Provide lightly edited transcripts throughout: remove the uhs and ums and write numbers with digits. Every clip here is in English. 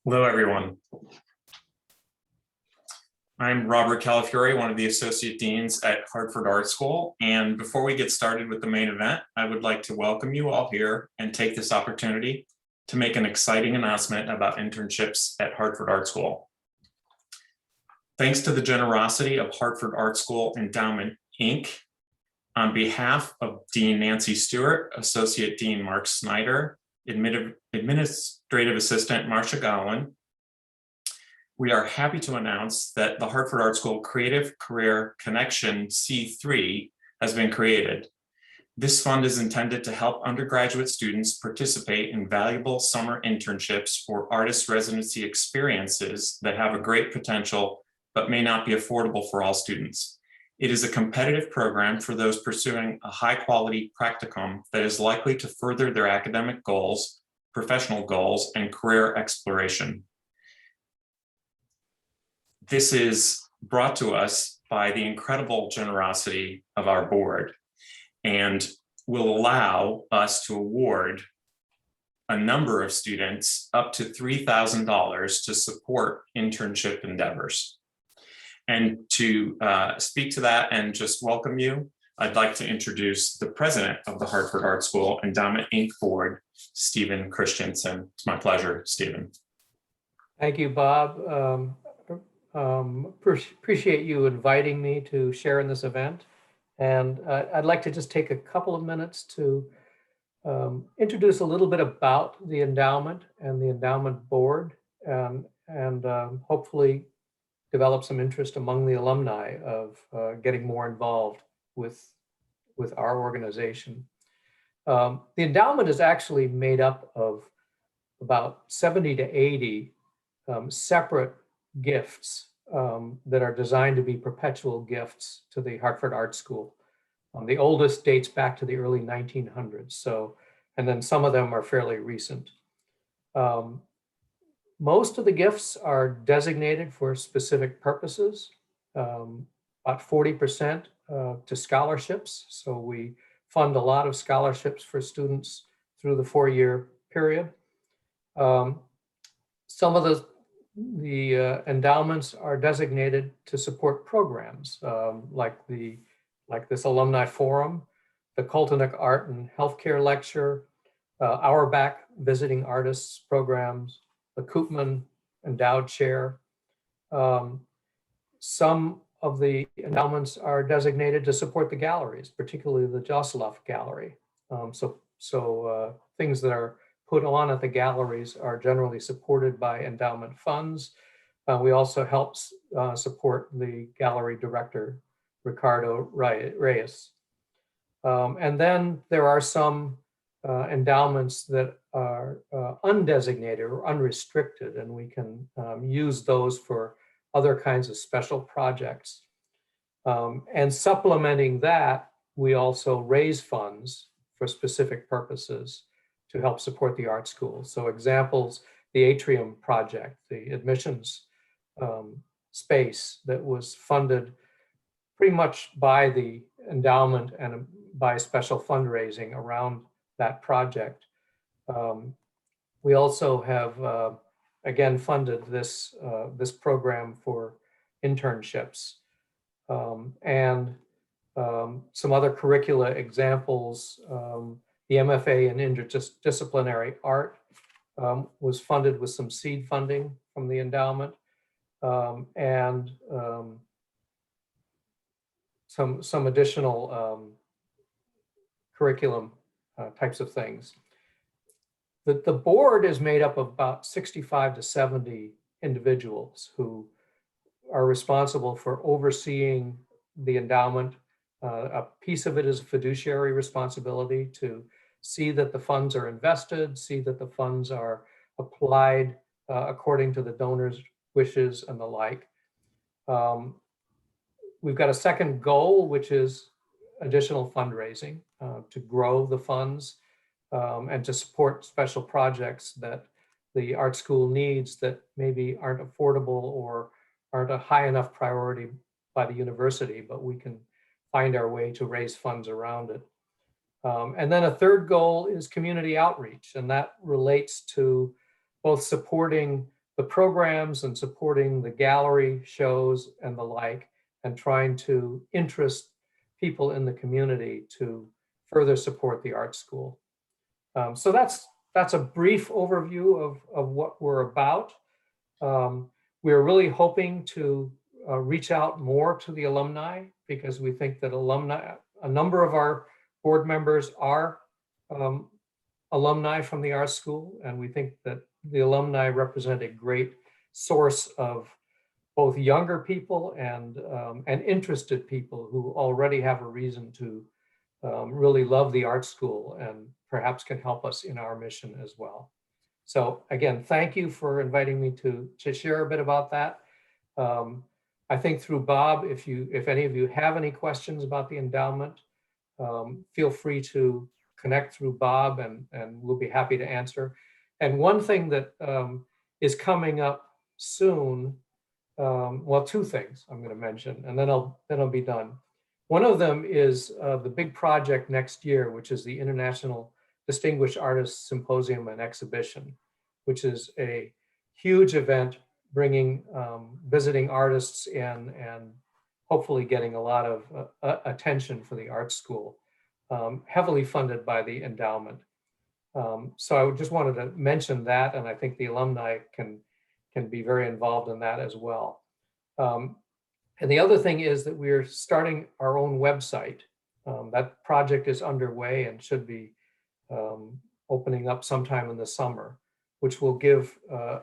Hello, everyone. I'm Robert Calafiore, one of the Associate Deans at Hartford Art School. And before we get started with the main event, I would like to welcome you all here and take this opportunity to make an exciting announcement about internships at Hartford Art School. Thanks to the generosity of Hartford Art School Endowment, Inc., on behalf of Dean Nancy Stewart, Associate Dean Mark Snyder, Administrative Assistant Marcia Gowan, we are happy to announce that the Hartford Art School Creative Career Connection C3 has been created. This fund is intended to help undergraduate students participate in valuable summer internships or artist residency experiences that have a great potential but may not be affordable for all students. It is a competitive program for those pursuing a high-quality practicum that is likely to further their academic goals, professional goals, and career exploration. This is brought to us by the incredible generosity of our board and will allow us to award a number of students up to $3,000 to support internship endeavors. And to speak to that and just welcome you, I'd like to introduce the president of the Hartford Art School Endowment Inc. Board, Stephen Christensen. It's my pleasure, Stephen. Thank you, Bob. Appreciate you inviting me to share in this event. And I'd like to just take a couple of minutes to introduce a little bit about the endowment and the endowment board, and hopefully develop some interest among the alumni of getting more involved with our organization. The endowment is actually made up of about 70 to 80 separate gifts that are designed to be perpetual gifts to the Hartford Art School. The oldest dates back to the early 1900s, and then some of them are fairly recent. Most of the gifts are designated for specific purposes, about 40% to scholarships. So we fund a lot of scholarships for students through the 4-year period. Some of the endowments are designated to support programs like this Alumni Forum, the Coltonic Art and Healthcare Lecture, Auerbach Visiting Artists Programs, the Koopman Endowed Chair. Some of the endowments are designated to support the galleries, particularly the Josselhoff Gallery. So things that are put on at the galleries are generally supported by endowment funds. We also help support the gallery director, Ricardo Reyes. And then there are some endowments that are undesignated or unrestricted, and we can use those for other kinds of special projects. And supplementing that, we also raise funds for specific purposes to help support the art school. So examples, the Atrium Project, the admissions space that was funded pretty much by the endowment and by special fundraising around that project. We also have, again, funded this program for internships. And some other curricula examples, the MFA in Interdisciplinary Art was funded with some seed funding from the endowment, and some additional curriculum types of things. The board is made up of about 65 to 70 individuals who are responsible for overseeing the endowment. A piece of it is a fiduciary responsibility to see that the funds are invested, see that the funds are applied according to the donor's wishes and the like. We've got a second goal, which is additional fundraising to grow the funds and to support special projects that the art school needs that maybe aren't affordable or aren't a high enough priority by the university, but we can find our way to raise funds around it. And then a third goal is community outreach, and that relates to both supporting the programs and supporting the gallery shows and the like, and trying to interest people in the community to further support the art school. So that's a brief overview of what we're about. We're really hoping to reach out more to the alumni, because we think that a number of our board members are alumni from the art school, and we think that the alumni represent a great source of both younger people and interested people who already have a reason to really love the art school and perhaps can help us in our mission as well. So again, thank you for inviting me to share a bit about that. I think through Bob, if any of you have any questions about the endowment, feel free to connect through Bob, and we'll be happy to answer. And one thing that is coming up soon, well, two things I'm going to mention, and then I'll be done. One of them is the big project next year, which is the International Distinguished Artists Symposium and Exhibition, which is a huge event bringing visiting artists in and hopefully getting a lot of attention for the art school, heavily funded by the endowment. So I just wanted to mention that, and I think the alumni can be very involved in that as well. And the other thing is that we're starting our own website. That project is underway and should be opening up sometime in the summer, which will give a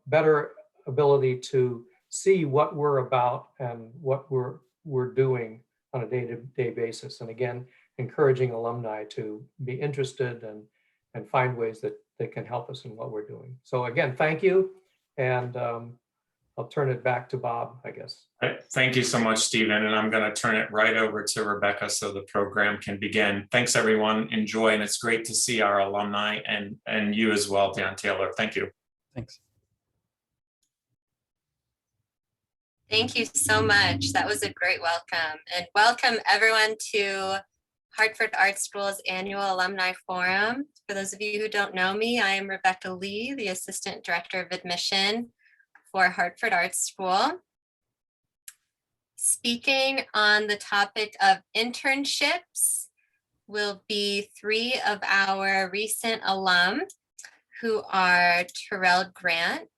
better ability to see what we're about and what we're doing on a day-to-day basis. And again, encouraging alumni to be interested and find ways that they can help us in what we're doing. So again, thank you. And I'll turn it back to Bob, I guess. Thank you so much, Stephen. And I'm going to turn it right over to Rebecca so the program can begin. Thanks, everyone. Enjoy. And it's great to see our alumni and you as well, Dan Taylor. Thank you. Thanks. Thank you so much. That was a great welcome. And welcome everyone to Hartford Art School's annual Alumni Forum. For those of you who don't know me, I am Rebecca Lee, the Assistant Director of Admission for Hartford Art School. Speaking on the topic of internships will be three of our recent alum, who are Terrel Grant,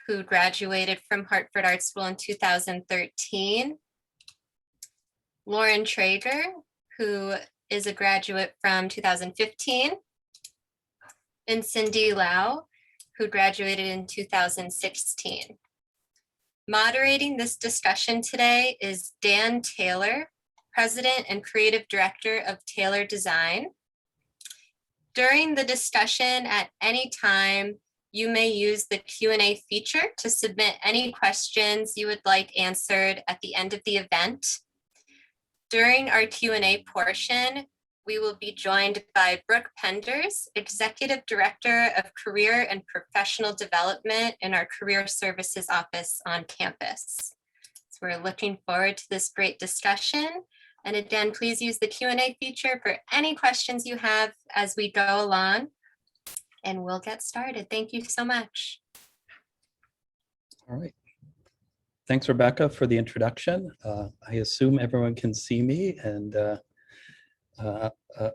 who graduated from Hartford Art School in 2013, Lauren Traeger, who is a graduate from 2015, and Cindy Lau, who graduated in 2016. Moderating this discussion today is Dan Taylor, President and Creative Director of Taylor Design. During the discussion at any time, you may use the Q&A feature to submit any questions you would like answered at the end of the event. During our Q&A portion, we will be joined by Brooke Penders, Executive Director of Career and Professional Development in our Career Services Office on campus. So we're looking forward to this great discussion. And again, please use the Q&A feature for any questions you have as we go along. And we'll get started. Thank you so much. All right. Thanks, Rebecca, for the introduction. I assume everyone can see me, and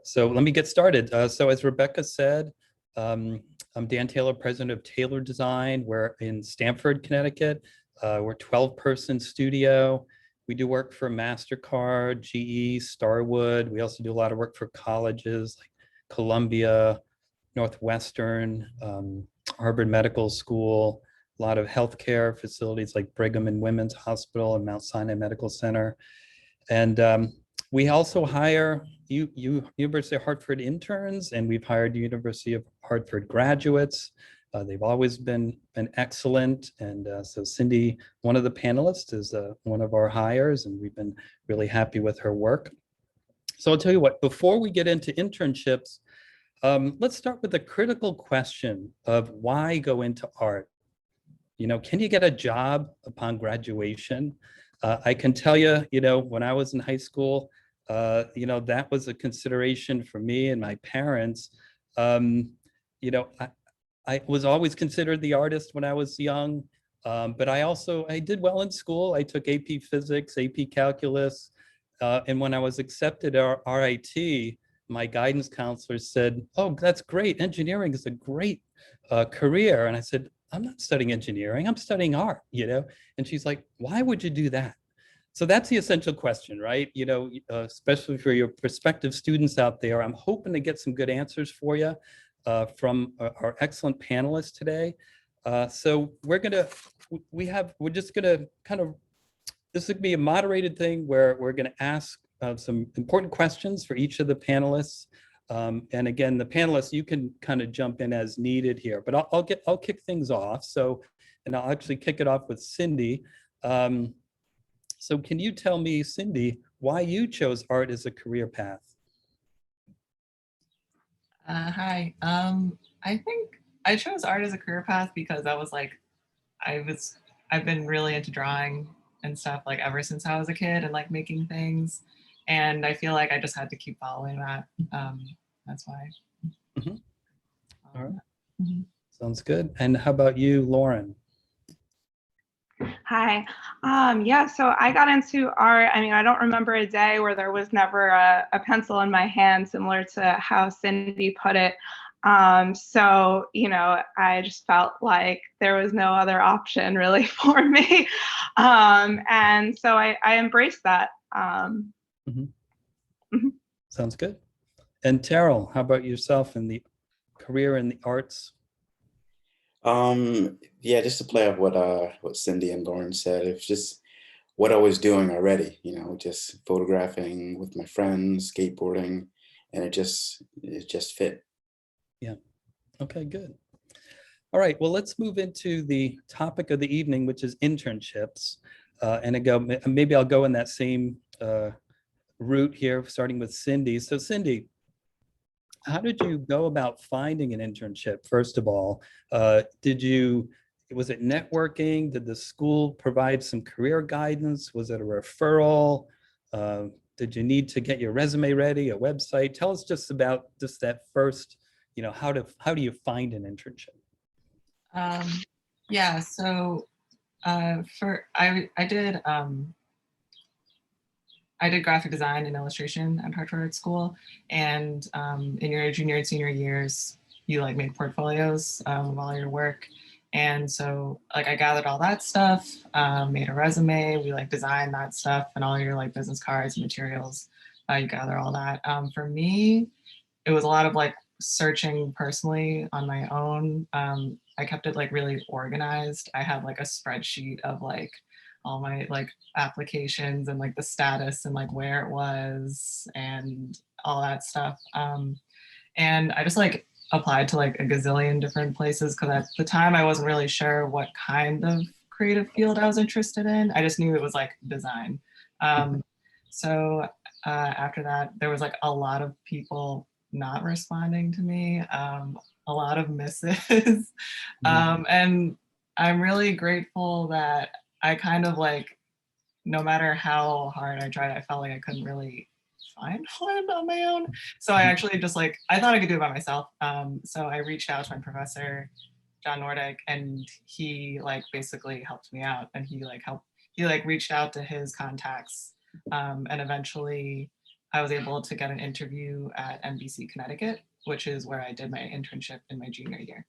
so let me get started. So as Rebecca said, I'm Dan Taylor, President of Taylor Design. We're in Stamford, Connecticut. We're a 12-person studio. We do work for MasterCard, GE, Starwood. We also do a lot of work for colleges like Columbia, Northwestern, Harvard Medical School, a lot of healthcare facilities like Brigham and Women's Hospital and Mount Sinai Medical Center. And we also hire University of Hartford interns, and we've hired University of Hartford graduates. They've always been excellent. And so Cindy, one of the panelists, is one of our hires, and we've been really happy with her work. So I'll tell you what, before we get into internships, let's start with the critical question of why go into art? You know, can you get a job upon graduation? I can tell you, when I was in high school, that was a consideration for me and my parents. I I was always considered the artist when I was young, but I did well in school. I took AP Physics, AP Calculus, and when I was accepted at RIT, my guidance counselor said, "Oh, that's great. Engineering is a great career." And I said, "I'm not studying engineering. I'm studying art." And she's like, "Why would you do that?" So that's the essential question, right? Especially for your prospective students out there. I'm hoping to get some good answers for you from our excellent panelists today. So we're just gonna kind of, this would be a moderated thing where we're gonna ask some important questions for each of the panelists. And again, the panelists, you can kind of jump in as needed here, but I'll kick things off. And I'll actually kick it off with Cindy. So can you tell me, Cindy, why you chose art as a career path? Hi. I think I chose art as a career path because I was like, I've been really into drawing and stuff like ever since I was a kid and like making things. And I feel like I just had to keep following that. That's why. Mm-hmm. All right. Mm-hmm. Sounds good. And how about you, Lauren? Hi. Yeah, so I got into art. I mean, I don't remember a day where there was never a pencil in my hand, similar to how Cindy put it. So, I just felt like there was no other option really for me. And so I embraced that. Sounds good. And Terrel, how about yourself in the career in the arts? Yeah, just to play off what Cindy and Lauren said, it's just what I was doing already, just photographing with my friends, skateboarding, and it just fit. Yeah. Okay, good. All right, well, let's move into the topic of the evening, which is internships. Maybe I'll go in that same route here, starting with Cindy. So Cindy, how did you go about finding an internship? First of all, was it networking? Did the school provide some career guidance? Was it a referral? Did you need to get your resume ready, a website? Tell us just about that first, how do you find an internship? Yeah, so I did graphic design and illustration at Hartford Art School, and in your junior and senior years, you like made portfolios of all your work, and so like I gathered all that stuff, made a resume, we like designed that stuff, and all your like business cards and materials, you gather all that. For me, it was a lot of like searching personally on my own. I kept it like really organized. I had like a spreadsheet of like all my like applications and like the status and like where it was and all that stuff. And I just like applied to like a gazillion different places because at the time I wasn't really sure what kind of creative field I was interested in. I just knew it was like design. So after that, there was like a lot of people not responding to me, a lot of misses. And I'm really grateful that I kind of like, no matter how hard I tried, I felt like I couldn't really find one on my own. So I actually just like, I thought I could do it by myself. So I reached out to my professor, John Nordic, and he like basically helped me out, and he reached out to his contacts. And eventually I was able to get an interview at NBC Connecticut, which is where I did my internship in my junior year.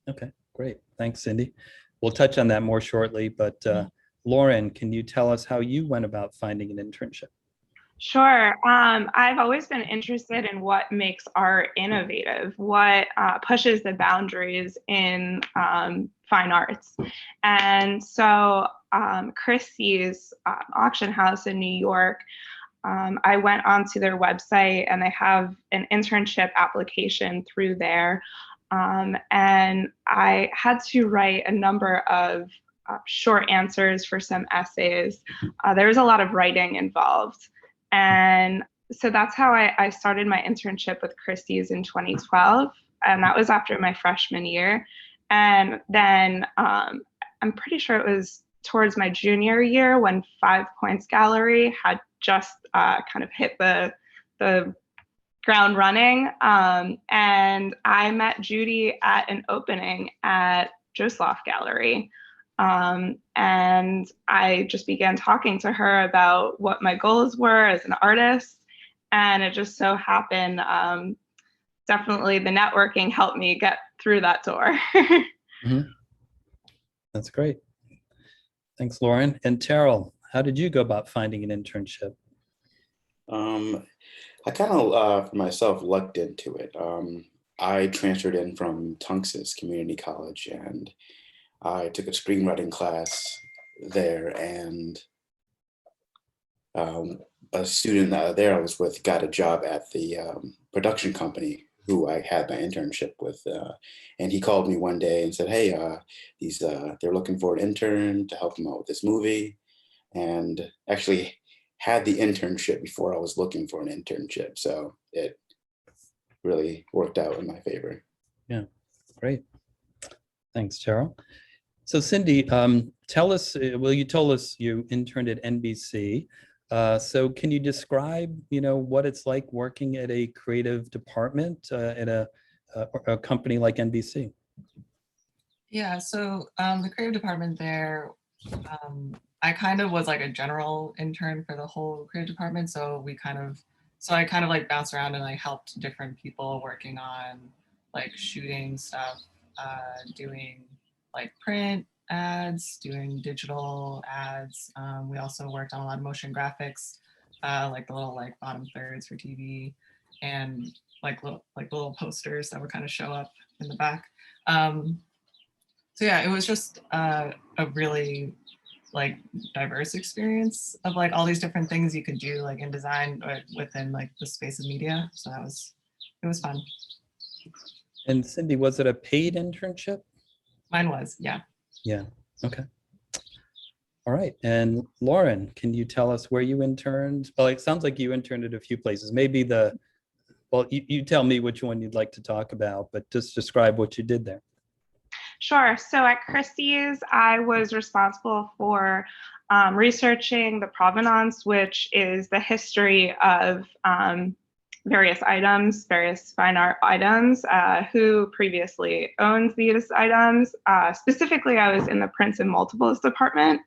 Okay, great. Thanks, Cindy. We'll touch on that more shortly, but Lauren, can you tell us how you went about finding an internship? Sure. I've always been interested in what makes art innovative, what pushes the boundaries in fine arts. And so Christie's auction house in New York, I went onto their website and they have an internship application through there. And I had to write a number of short answers for some essays. There was a lot of writing involved. And so that's how I started my internship with Christie's in 2012. And that was after my freshman year. And then I'm pretty sure it was towards my junior year when 5 Points Gallery had just kind of hit the ground running. And I met Judy at an opening at Josloff Gallery. And I just began talking to her about what my goals were as an artist. And it just so happened, definitely the networking helped me get through that door. That's great. Thanks, Lauren. And Terrel, how did you go about finding an internship? I kind of, for myself, lucked into it. I transferred in from Tunxus Community College, and I took a screenwriting class there, and a student there I was with got a job at the production company who I had my internship with, and he called me one day and said, "Hey, they're looking for an intern to help them out with this movie," and actually had the internship before I was looking for an internship, so it really worked out in my favor. Yeah, great. Thanks, Terrel. So Cindy, tell us, well, you told us you interned at NBC. So can you describe, what it's like working at a creative department at a company like NBC? Yeah, so the creative department there, I kind of was like a general intern for the whole creative department. So I kind of like bounced around and like helped different people working on like shooting stuff, doing like print ads, doing digital ads. We also worked on a lot of motion graphics, like the little like bottom thirds for TV, and like little posters that would kind of show up in the back. So yeah, it was just a really like diverse experience of like all these different things you could do like in design or within like the space of media. So it was fun. And Cindy, was it a paid internship? Mine was, yeah. Yeah, okay. All right, and Lauren, can you tell us where you interned? Well, it sounds like you interned at a few places. Maybe you tell me which one you'd like to talk about, but just describe what you did there. Sure. So at Christie's, I was responsible for researching the provenance, which is the history of various items, various fine art items, who previously owned these items. Specifically, I was in the prints and multiples department.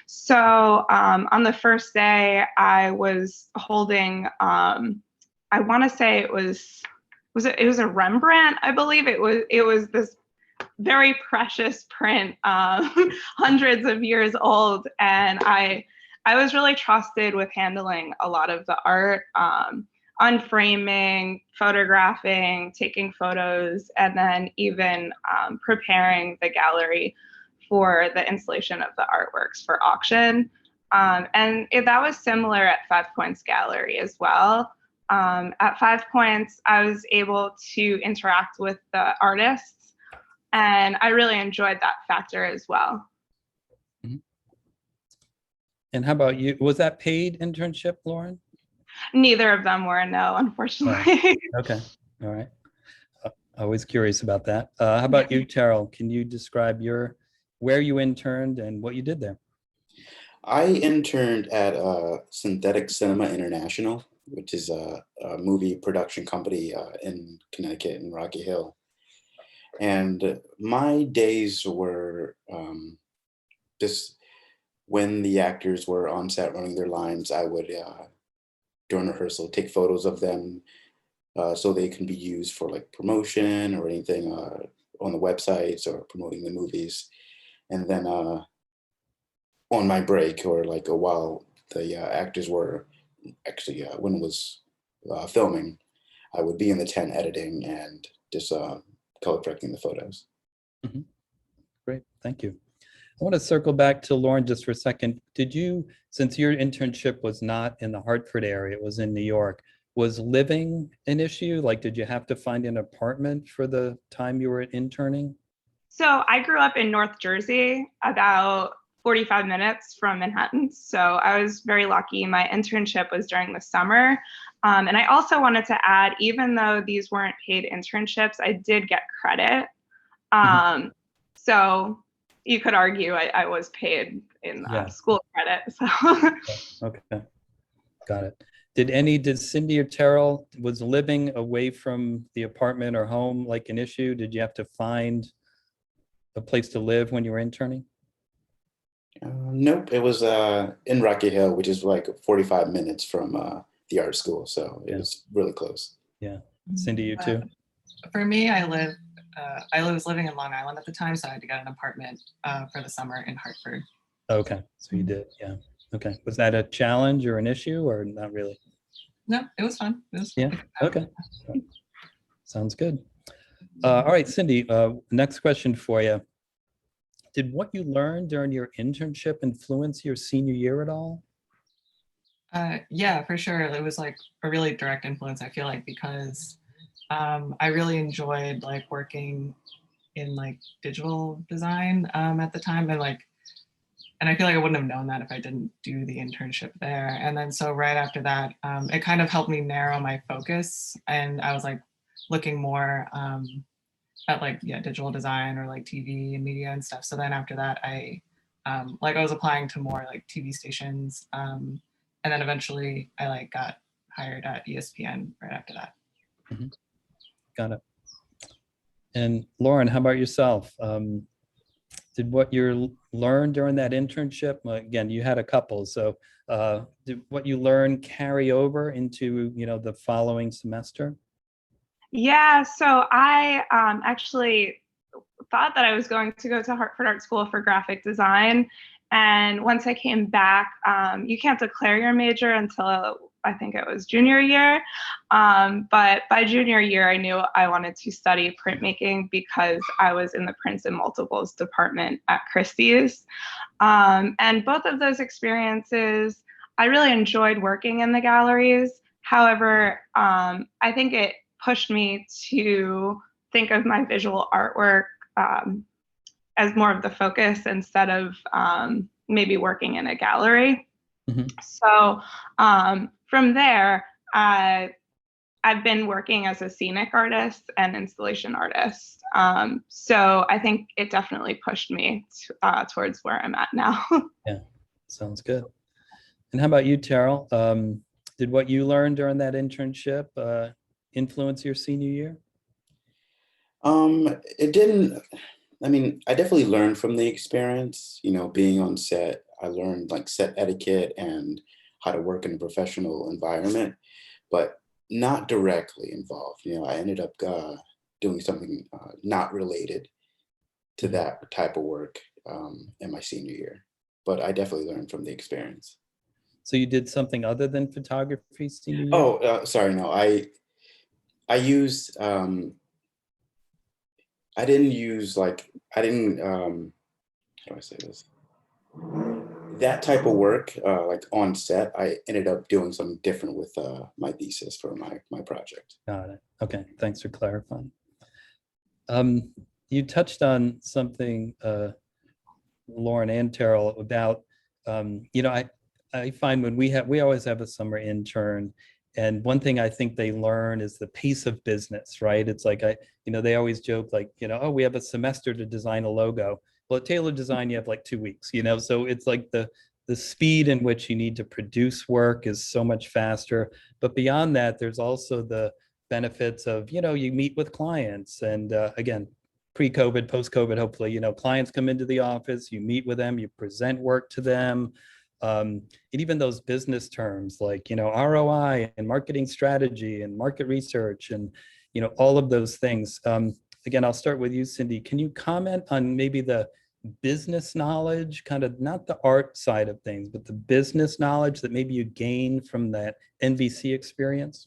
So on the first day, I was holding, I want to say it was a Rembrandt, I believe. It was this very precious print, hundreds of years old, and I was really trusted with handling a lot of the art, unframing, photographing, taking photos, and then even preparing the gallery for the installation of the artworks for auction. That was similar at 5 Points Gallery as well. At 5 Points, I was able to interact with the artists, and I really enjoyed that factor as well. Mm-hmm. And how about you? Was that paid internship, Lauren? Neither of them were, no, unfortunately. Oh, okay, all right. Always curious about that. How about you, Terrel? Can you describe where you interned and what you did there? I interned at Synthetic Cinema International, which is a movie production company in Connecticut in Rocky Hill. And my days were just when the actors were on set running their lines, I would, during rehearsal, take photos of them so they can be used for like promotion or anything on the websites or promoting the movies. And then on my break or like while the actors were actually, when it was filming, I would be in the tent editing and just color correcting the photos. Mm-hmm. Great, thank you. I want to circle back to Lauren just for a second. Did you, since your internship was not in the Hartford area, it was in New York, was living an issue? Like, did you have to find an apartment for the time you were interning? So I grew up in North Jersey, about 45 minutes from Manhattan. So I was very lucky. My internship was during the summer. And I also wanted to add, even though these weren't paid internships, I did get credit. So you could argue I was paid in school credit. So. Okay, got it. Did Cindy or Terrell, was living away from the apartment or home like an issue? Did you have to find a place to live when you were interning? Nope, it was in Rocky Hill, which is like 45 minutes from the art school. So it Yeah. was really close. Yeah. Cindy, you too? For me, I was living in Long Island at the time, so I had to get an apartment for the summer in Hartford. Okay, so you did, yeah. Okay, was that a challenge or an issue or not really? No, it was fun. It was Yeah, fun. okay. Sounds good. All right, Cindy, next question for you. Did what you learned during your internship influence your senior year at all? Yeah, for sure. It was like a really direct influence, I feel like, because I really enjoyed like working in like digital design at the time, and I feel like I wouldn't have known that if I didn't do the internship there. And then so right after that, it kind of helped me narrow my focus, and I was like looking more at like digital design or like TV and media and stuff. So then after that, I was applying to more like TV stations, and then eventually I like got hired at ESPN right after that. Mhm. Got it. And Lauren, how about yourself? Did what you learned during that internship, well, again, you had a couple, so did what you learned carry over into, the following semester? Yeah, so I actually thought that I was going to go to Hartford Art School for graphic design. And once I came back, you can't declare your major until I think it was junior year. But by junior year, I knew I wanted to study printmaking because I was in the prints and multiples department at Christie's. And both of those experiences, I really enjoyed working in the galleries. However, I think it pushed me to think of my visual artwork as more of the focus instead of maybe working in a gallery. Mhm. So from there, I've been working as a scenic artist and installation artist. So I think it definitely pushed me towards where I'm at now. Yeah, sounds good. And how about you, Terrell? Did what you learned during that internship influence your senior year? It didn't. I mean, I definitely learned from the experience. Being on set, I learned like set etiquette and how to work in a professional environment, but not directly involved. I ended up doing something not related to that type of work in my senior year, but I definitely learned from the experience. So you did something other than photography senior year? Oh, sorry, no, I used I didn't use like I didn't how do I say this? That type of work, like on set, I ended up doing something different with my thesis for my project. Got it. Okay, thanks for clarifying. You touched on something, Lauren and Terrell, about, I find when we always have a summer intern, and one thing I think they learn is the pace of business, right? It's like, they always joke like, oh, we have a semester to design a logo. Well, at Taylor Design, you have like 2 weeks, so it's like the speed in which you need to produce work is so much faster. But beyond that, there's also the benefits of, you meet with clients. And again, pre-COVID, post-COVID, hopefully, clients come into the office, you meet with them, you present work to them. And even those business terms like, ROI and marketing strategy and market research and, all of those things. Again, I'll start with you, Cindy. Can you comment on maybe the business knowledge, kind of not the art side of things, but the business knowledge that maybe you gained from that NVC experience?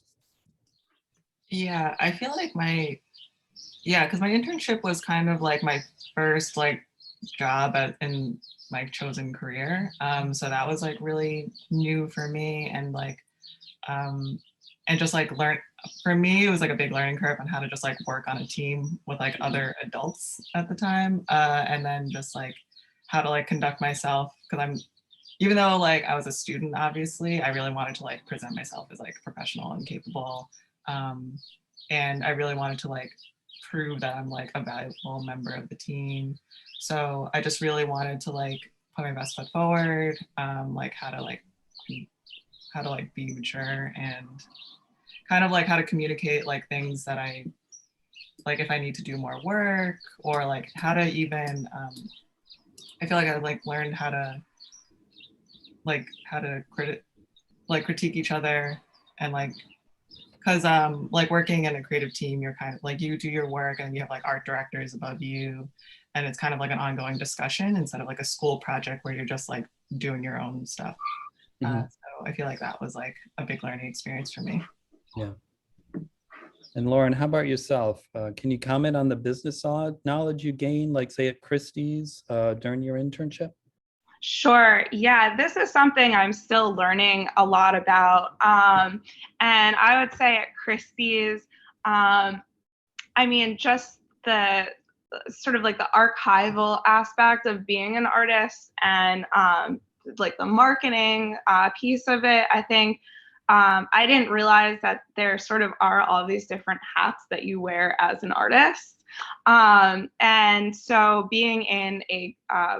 Yeah, I feel like because my internship was kind of like my first like job in my chosen career. So that was like really new for me, and like and just like for me, it was like a big learning curve on how to just like work on a team with like other adults at the time, and then just like how to like conduct myself, because even though like I was a student, obviously I really wanted to like present myself as like professional and capable, and I really wanted to like prove that I'm like a valuable member of the team. So I just really wanted to like put my best foot forward, like how to like how to like be mature and kind of like how to communicate like things that I like if I need to do more work, or like how to even I feel like I like learned how to critique each other, and like because like working in a creative team, you're kind of like you do your work and you have like art directors above you, and it's kind of like an ongoing discussion instead of like a school project where you're just like doing your own stuff. So I feel like that was like a big learning experience for me. Yeah. And Lauren, how about yourself? Can you comment on the business knowledge you gained, like say at Christie's during your internship? Sure. Yeah, this is something I'm still learning a lot about. And I would say at Christie's, I mean, just the sort of like the archival aspect of being an artist and like the marketing piece of it, I think I didn't realize that there sort of are all these different hats that you wear as an artist. And so being in a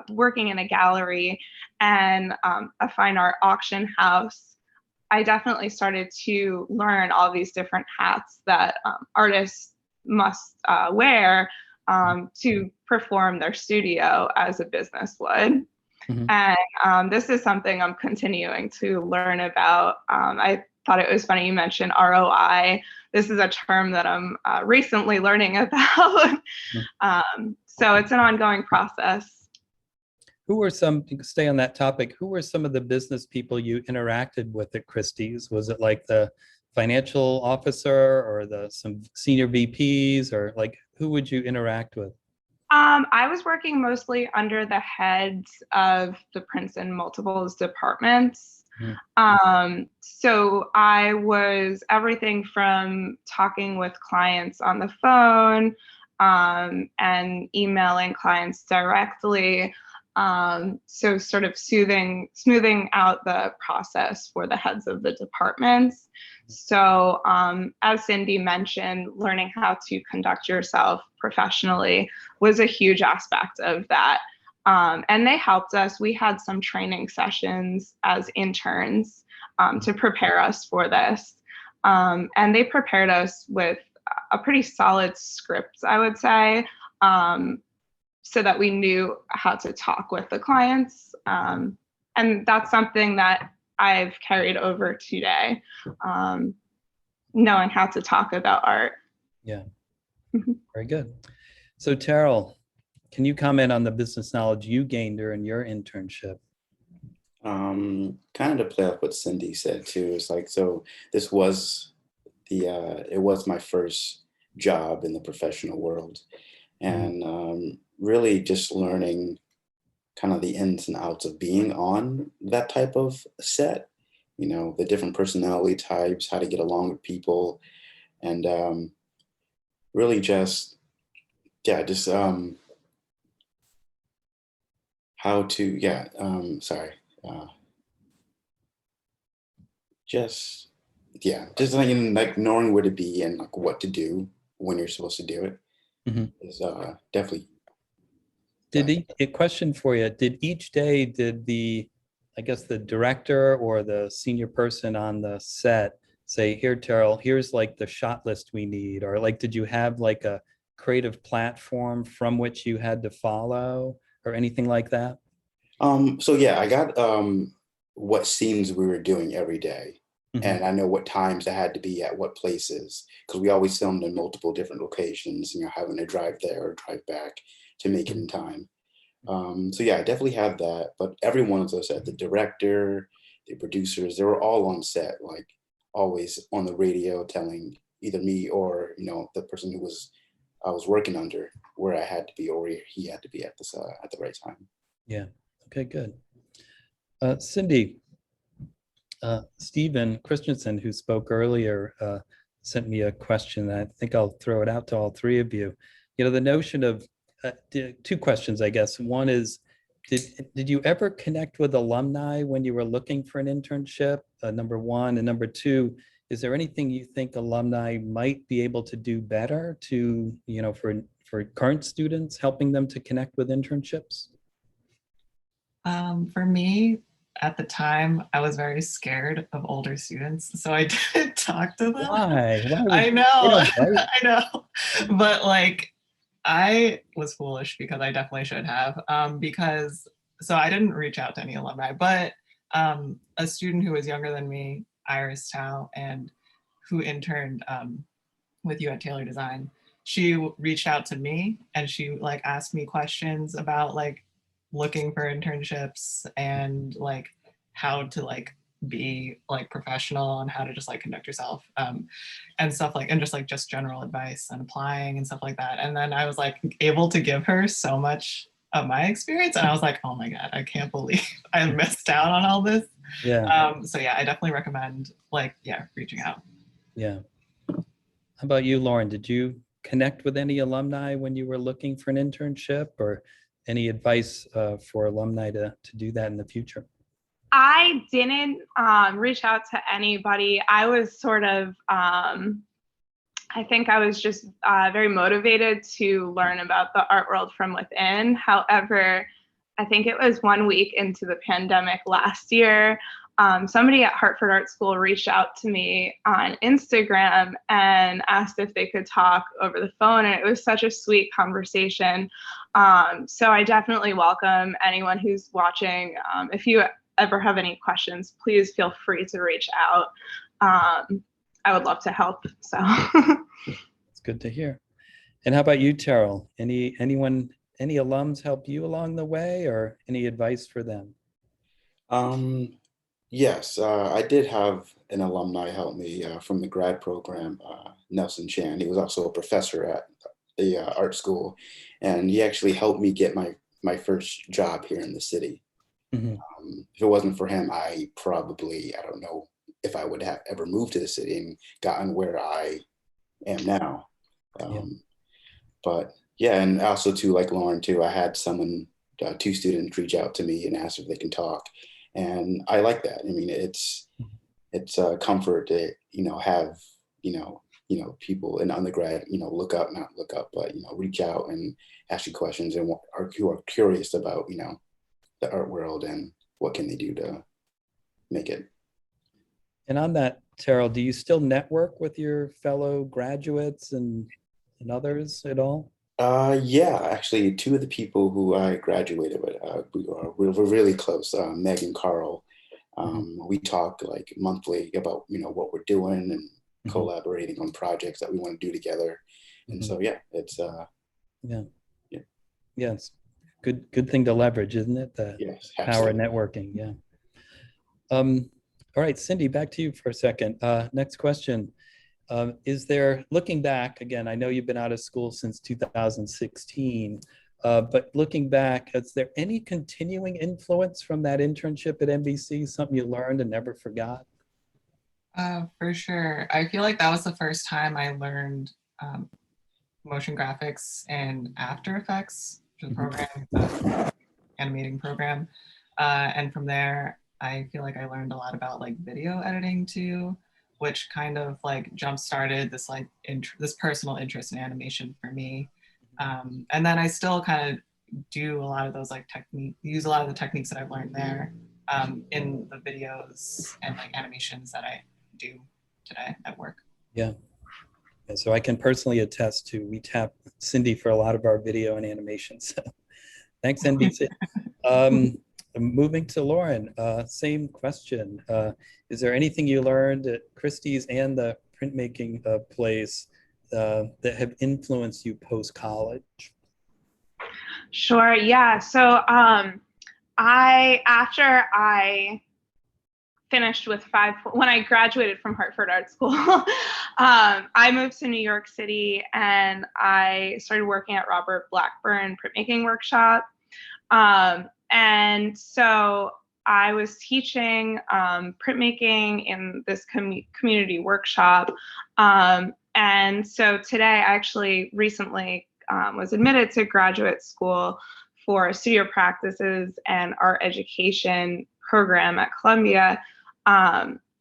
working in a gallery and a fine art auction house, I definitely started to learn all these different hats that artists must wear to perform their studio as a business would. And this is something I'm continuing to learn about. I thought it was funny you mentioned ROI. This is a term that I'm recently learning about. So it's an ongoing process. Who were some, to stay on that topic, who were some of the business people you interacted with at Christie's? Was it like the financial officer or some senior VPs, or like who would you interact with? I was working mostly under the heads of the prints and multiples departments. So I was everything from talking with clients on the phone and emailing clients directly. So sort of smoothing out the process for the heads of the departments. So as Cindy mentioned, learning how to conduct yourself professionally was a huge aspect of that. And they helped us. We had some training sessions as interns to prepare us for this. And they prepared us with a pretty solid script, I would say, so that we knew how to talk with the clients. And that's something that I've carried over today, knowing how to talk about art. Yeah, very good. So Terrel, can you comment on the business knowledge you gained during your internship? Kind of to play off what Cindy said too. It's like, so this was it was my first job in the professional world, and really just learning kind of the ins and outs of being on that type of set, you know, the different personality types, how to get along with people, and really just, yeah, just how to, yeah, just, yeah, just like knowing where to be and like what to do when you're supposed to do it is definitely. A question for you, did each day, did I guess the director or the senior person on the set say, here, Terrel, here's like the shot list we need? Or like, did you have like a creative platform from which you had to follow or anything like that? So yeah, I got what scenes we were doing every day. And I know what times I had to be at what places, because we always filmed in multiple different locations, and you're having to drive there or drive back to make it in time. So yeah, I definitely have that. But every one of us, the director, the producers, they were all on set, like always on the radio telling either me or, you know, the person who I was working under where I had to be or where he had to be at the right time. Yeah. Okay, good. Cindy, Stephen Christensen, who spoke earlier, sent me a question. I think I'll throw it out to all three of you. You know, the notion of two questions, I guess. One is, did you ever connect with alumni when you were looking for an internship? Number one, and number two, is there anything you think alumni might be able to do better to, you know, for current students, helping them to connect with internships? For me, at the time I was very scared of older students, so I didn't talk to them. Why? Why would I they know, don't bite? I know, but like I was foolish because I definitely should have. Because so I didn't reach out to any alumni, but a student who was younger than me, Iris Tao, and who interned with you at Taylor Design, she reached out to me and she like asked me questions about like looking for internships and like how to like be like professional and how to just like conduct yourself and stuff like, and just general advice and applying and stuff like that. And then I was like able to give her so much of my experience, and I was like, oh my god, I can't believe I missed out on all this. Yeah. So yeah, I definitely recommend like reaching out. Yeah. How about you, Lauren? Did you connect with any alumni when you were looking for an internship, or any advice for alumni to do that in the future? I didn't reach out to anybody. I was sort of, I think I was just very motivated to learn about the art world from within. However, I think it was 1 week into the pandemic last year, somebody at Hartford Art School reached out to me on Instagram and asked if they could talk over the phone. And it was such a sweet conversation. So I definitely welcome anyone who's watching. If you ever have any questions, please feel free to reach out. I would love to help. So It's good to hear. And how about you, Terrel? Any alums help you along the way, or any advice for them? Yes, I did have an alumni help me from the grad program, Nelson Chan. He was also a professor at the art school, and he actually helped me get my first job here in the city. Mhm. If it wasn't for him, I don't know if I would have ever moved to the city and gotten where I am now. Yeah. But yeah, and also too, like Lauren too, I had two students reach out to me and ask if they can talk. And I like that. I mean, it's a comfort to, have, people in undergrad, not look up, but, reach out and ask you questions and who are curious about, the art world and what can they do to make it. And on that, Terrell, do you still network with your fellow graduates and others at all? Yeah, actually, two of the people who I graduated with, we're really close. Meg and Carl. We talk like monthly about what we're doing and collaborating on projects that we want to do together. And so yeah, it's yes, good thing to leverage, isn't it? The yes, power of absolutely. networking. Yeah. All right, Cindy, back to you for a second. Next question. Is there, looking back, again, I know you've been out of school since 2016, but looking back, is there any continuing influence from that internship at NBC, something you learned and never forgot? For sure. I feel like that was the first time I learned motion graphics and After Effects, which is a program, animating program. And from there, I feel like I learned a lot about like video editing too, which kind of like jump-started this like this personal interest in animation for me. And then I still kind of do a lot of those like use a lot of the techniques that I've learned there in the videos and like animations that I do today at work. Yeah. And so I can personally attest to, we tap Cindy for a lot of our video and animation. So thanks, NBC. Moving to Lauren, same question. Is there anything you learned at Christie's and the printmaking place that have influenced you post-college? sure, yeah. So after I finished with when I graduated from Hartford Art School, I moved to New York City and I started working at Robert Blackburn Printmaking Workshop. And so I was teaching printmaking in this community workshop. And so today I actually recently was admitted to graduate school for studio practices and art education program at Columbia.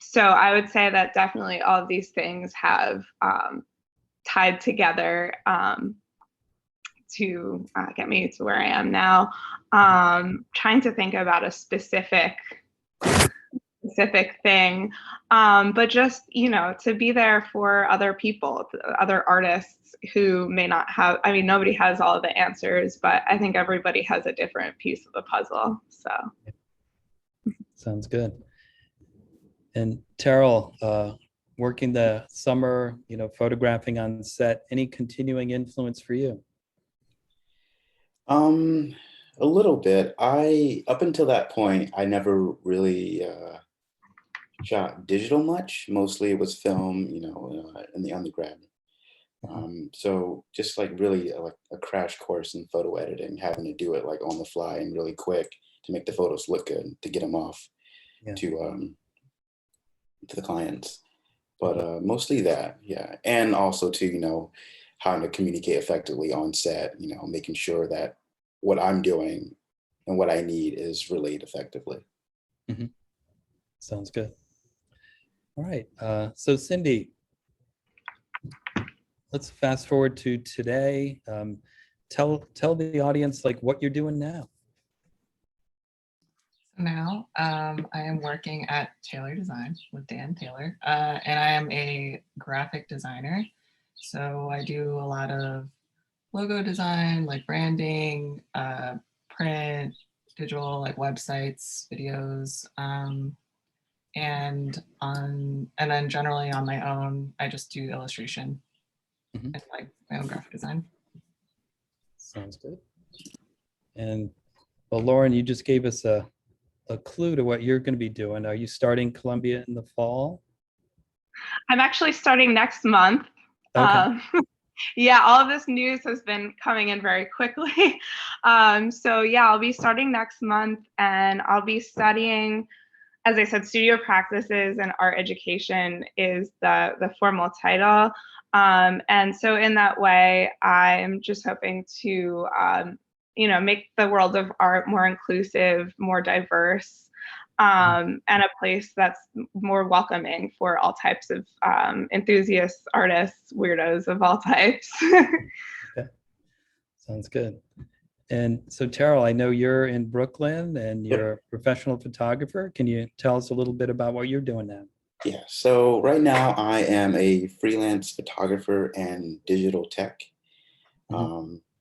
So I would say that definitely all of these things have tied together to get me to where I am now. Trying to think about a specific specific thing, but just, to be there for other people, other artists who may not have, I mean, nobody has all of the answers, but I think everybody has a different piece of the puzzle. So Sounds good. And Terrel, working the summer, photographing on set, any continuing influence for you? A little bit. Up until that point, I never really shot digital much. Mostly it was film, in the undergrad. So just like really like a crash course in photo editing, having to do it like on the fly and really quick to make the photos look good, to get them off to the clients. But mostly that, yeah. And also to, how to communicate effectively on set, making sure that what I'm doing and what I need is relayed effectively. Mm-hmm. Sounds good. All right. So Cindy, let's fast forward to today. Tell the audience like what you're doing now. Now, I am working at Taylor Design with Dan Taylor, and I am a graphic designer. So I do a lot of logo design, like branding, print, digital, like websites, videos, and then generally on my own, I just do illustration and like my own graphic design. Sounds good. And well, Lauren, you just gave us a clue to what you're going to be doing. Are you starting Columbia in the fall? I'm actually starting next month. Okay. Yeah, all of this news has been coming in very quickly. So yeah, I'll be starting next month, and I'll be studying, as I said, studio practices and art education is the formal title. And so in that way, I'm just hoping to, make the world of art more inclusive, more diverse, and a place that's more welcoming for all types of enthusiasts, artists, weirdos of all types. Okay. Sounds good. And so Terrel, I know you're in Brooklyn and you're a professional photographer. Can you tell us a little bit about what you're doing now? Yeah, so right now I am a freelance photographer and digital tech.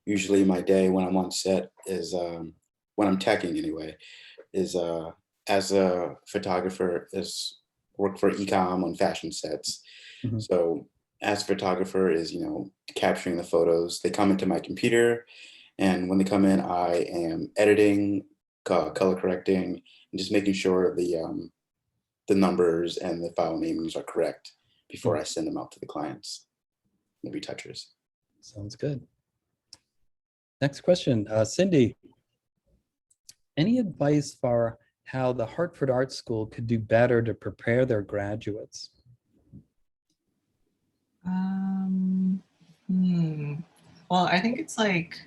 Usually my day when I'm on set is, when I'm teching anyway, is as a photographer is work for e-com on fashion sets. So as a photographer is, capturing the photos. They come into my computer, and when they come in, I am editing, color correcting, and just making sure the numbers and the file names are correct before I send them out to the clients, the retouchers. Sounds good. Next question, Cindy. Any advice for how the Hartford Art School could do better to prepare their graduates? Well, I think it's like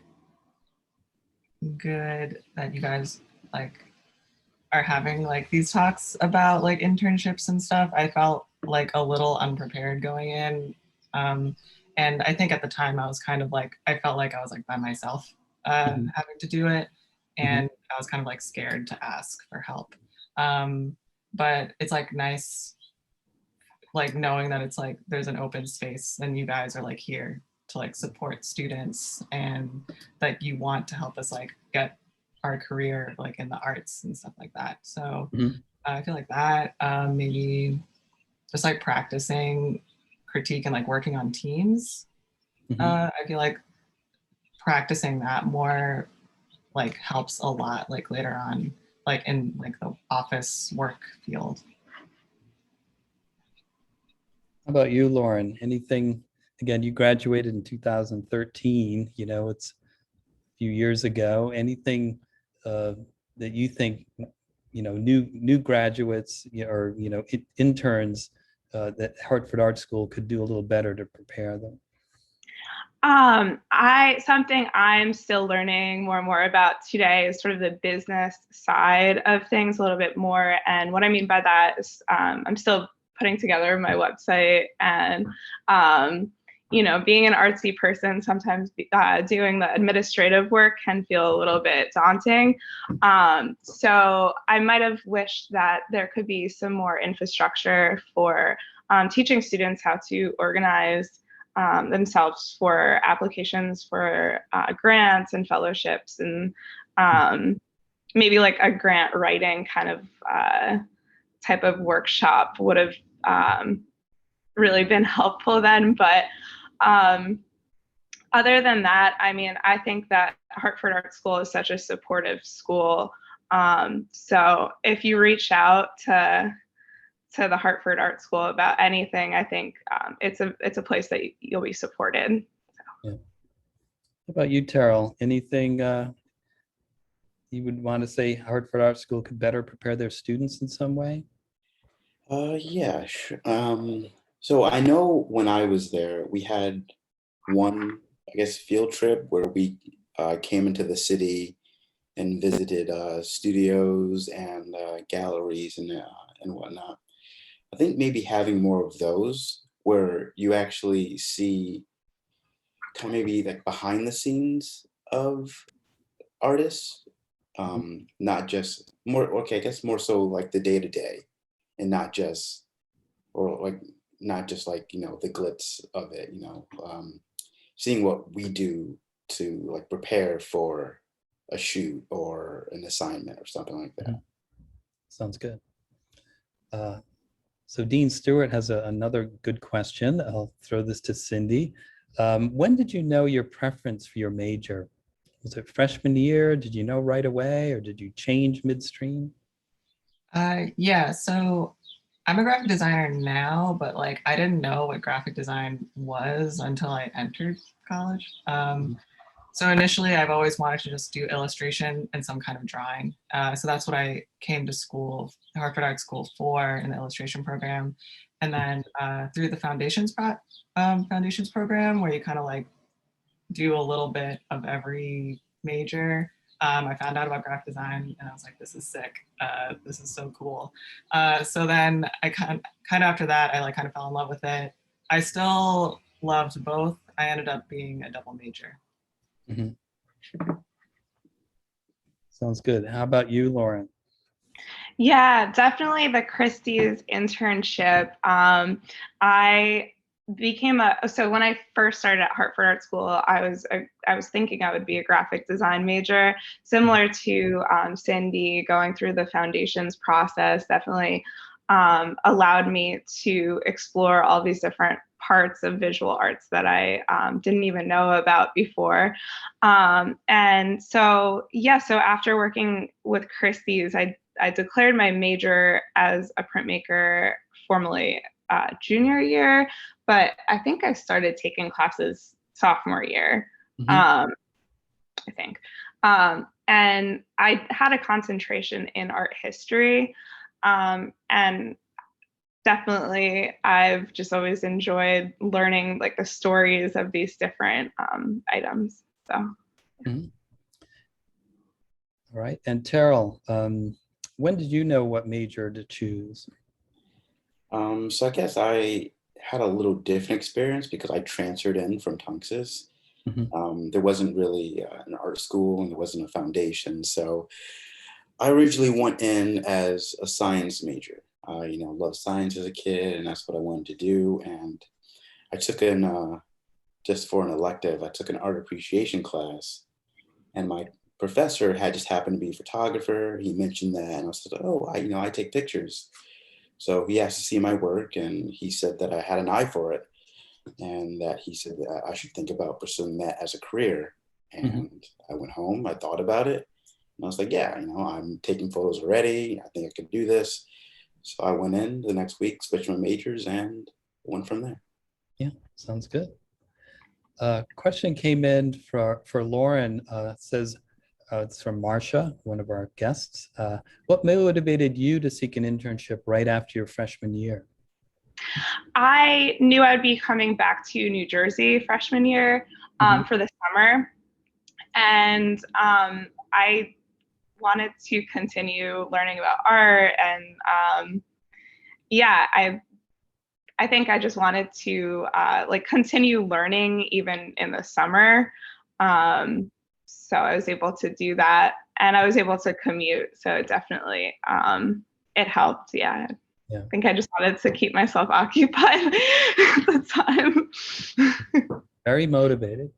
good that you guys like are having like these talks about like internships and stuff. I felt like a little unprepared going in. And I think at the time I was kind of like, I felt like I was like by myself having to do it. And I was kind of like scared to ask for help. But it's like nice, like knowing that it's like, there's an open space and you guys are like here to like support students and that you want to help us like get our career like in the arts and stuff like that. So I feel like that, maybe just like practicing critique and like working on teams. I feel like practicing that more like helps a lot like later on, like in like the office work field. How about you, Lauren? Anything, again, you graduated in 2013, it's a few years ago. Anything that you think, new graduates or, interns that Hartford Art School could do a little better to prepare them? Something I'm still learning more and more about today is sort of the business side of things a little bit more. And what I mean by that is I'm still putting together my website and, being an artsy person, sometimes doing the administrative work can feel a little bit daunting. So I might have wished that there could be some more infrastructure for teaching students how to organize themselves for applications for grants and fellowships, and maybe like a grant writing kind of type of workshop would have really been helpful then. But other than that, I mean, I think that Hartford Art School is such a supportive school. So if you reach out to the Hartford Art School about anything, I think it's a place that you'll be supported. Yeah. How about you, Terrell? Anything you would want to say Hartford Art School could better prepare their students in some way? Yeah, sure. So I know when I was there, we had one, I guess, field trip where we came into the city and visited studios and galleries and whatnot. I think maybe having more of those where you actually see kind of maybe like behind the scenes of artists, not just more, okay, I guess more so like the day to day, and not just, or like, not just like, the glitz of it, seeing what we do to like prepare for a shoot or an assignment or something like that. Sounds good. So Dean Stewart has another good question. I'll throw this to Cindy. When did you know your preference for your major? Was it freshman year? Did you know right away, or did you change midstream? Yeah, so I'm a graphic designer now, but like I didn't know what graphic design was until I entered college. So initially, I've always wanted to just do illustration and some kind of drawing. So that's what I came to school, Hartford Art School, for in the illustration program. And then through the foundations program, where you kind of like do a little bit of every major, I found out about graphic design and I was like, this is sick. This is so cool. So then I kind of after that, I like kind of fell in love with it. I still loved both. I ended up being a double major. Sounds good. How about you, Lauren? Yeah, definitely the Christie's internship. I became so when I first started at Hartford Art School, I was thinking I would be a graphic design major, similar to Cindy. Going through the foundations process definitely allowed me to explore all these different parts of visual arts that I didn't even know about before. And so, yeah, so after working with Christie's, I declared my major as a printmaker formally junior year, but I think I started taking classes sophomore year, I think. And I had a concentration in art history, and definitely I've just always enjoyed learning like the stories of these different items. So. All right. And Terrell, when did you know what major to choose? So I guess I had a little different experience because I transferred in from Tunxis. There wasn't really an art school and there wasn't a foundation. So I originally went in as a science major. Loved science as a kid, and that's what I wanted to do. And I took just for an elective, I took an art appreciation class, and my professor had just happened to be a photographer. He mentioned that, and I said, "Oh, I take pictures." So he asked to see my work, and he said that I had an eye for it, and that he said that I should think about pursuing that as a career. And I went home, I thought about it, and I was like, "Yeah, I'm taking photos already. I think I could do this." So I went in the next week, switched my majors, and went from there. Yeah, sounds good. Question came in for Lauren. Says it's from Marcia, one of our guests. What motivated you to seek an internship right after your freshman year? I knew I'd be coming back to New Jersey freshman year for the summer, and I wanted to continue learning about art, and yeah, I think I just wanted to like continue learning even in the summer. So I was able to do that, and I was able to commute. So it definitely, it helped. Yeah. Yeah. I think I just wanted to keep myself occupied at the time. Very motivated.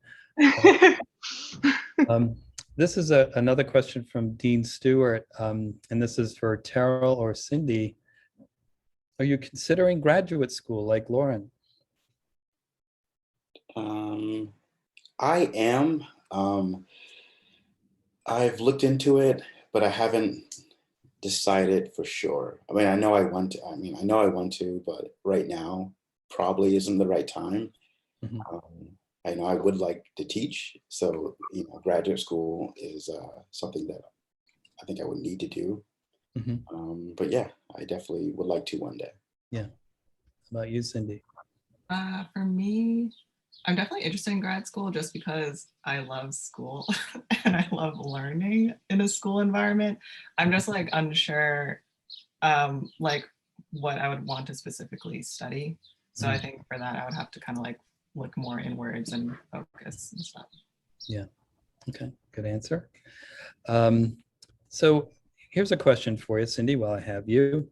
This is another question from Dean Stewart, and this is for Terrel or Cindy. Are you considering graduate school like Lauren? I am. I've looked into it, but I haven't decided for sure. I mean, I know I want to, but right now probably isn't the right time. Mhm. I know I would like to teach, so graduate school is something that I think I would need to do. Mhm. But yeah, I definitely would like to one day. Yeah. How about you, Cindy? For me, I'm definitely interested in grad school just because I love school and I love learning in a school environment. I'm just like unsure like what I would want to specifically study. So I think for that I would have to kind of like look more inwards and focus and stuff. Yeah. Okay. Good answer. So here's a question for you, Cindy, while I have you.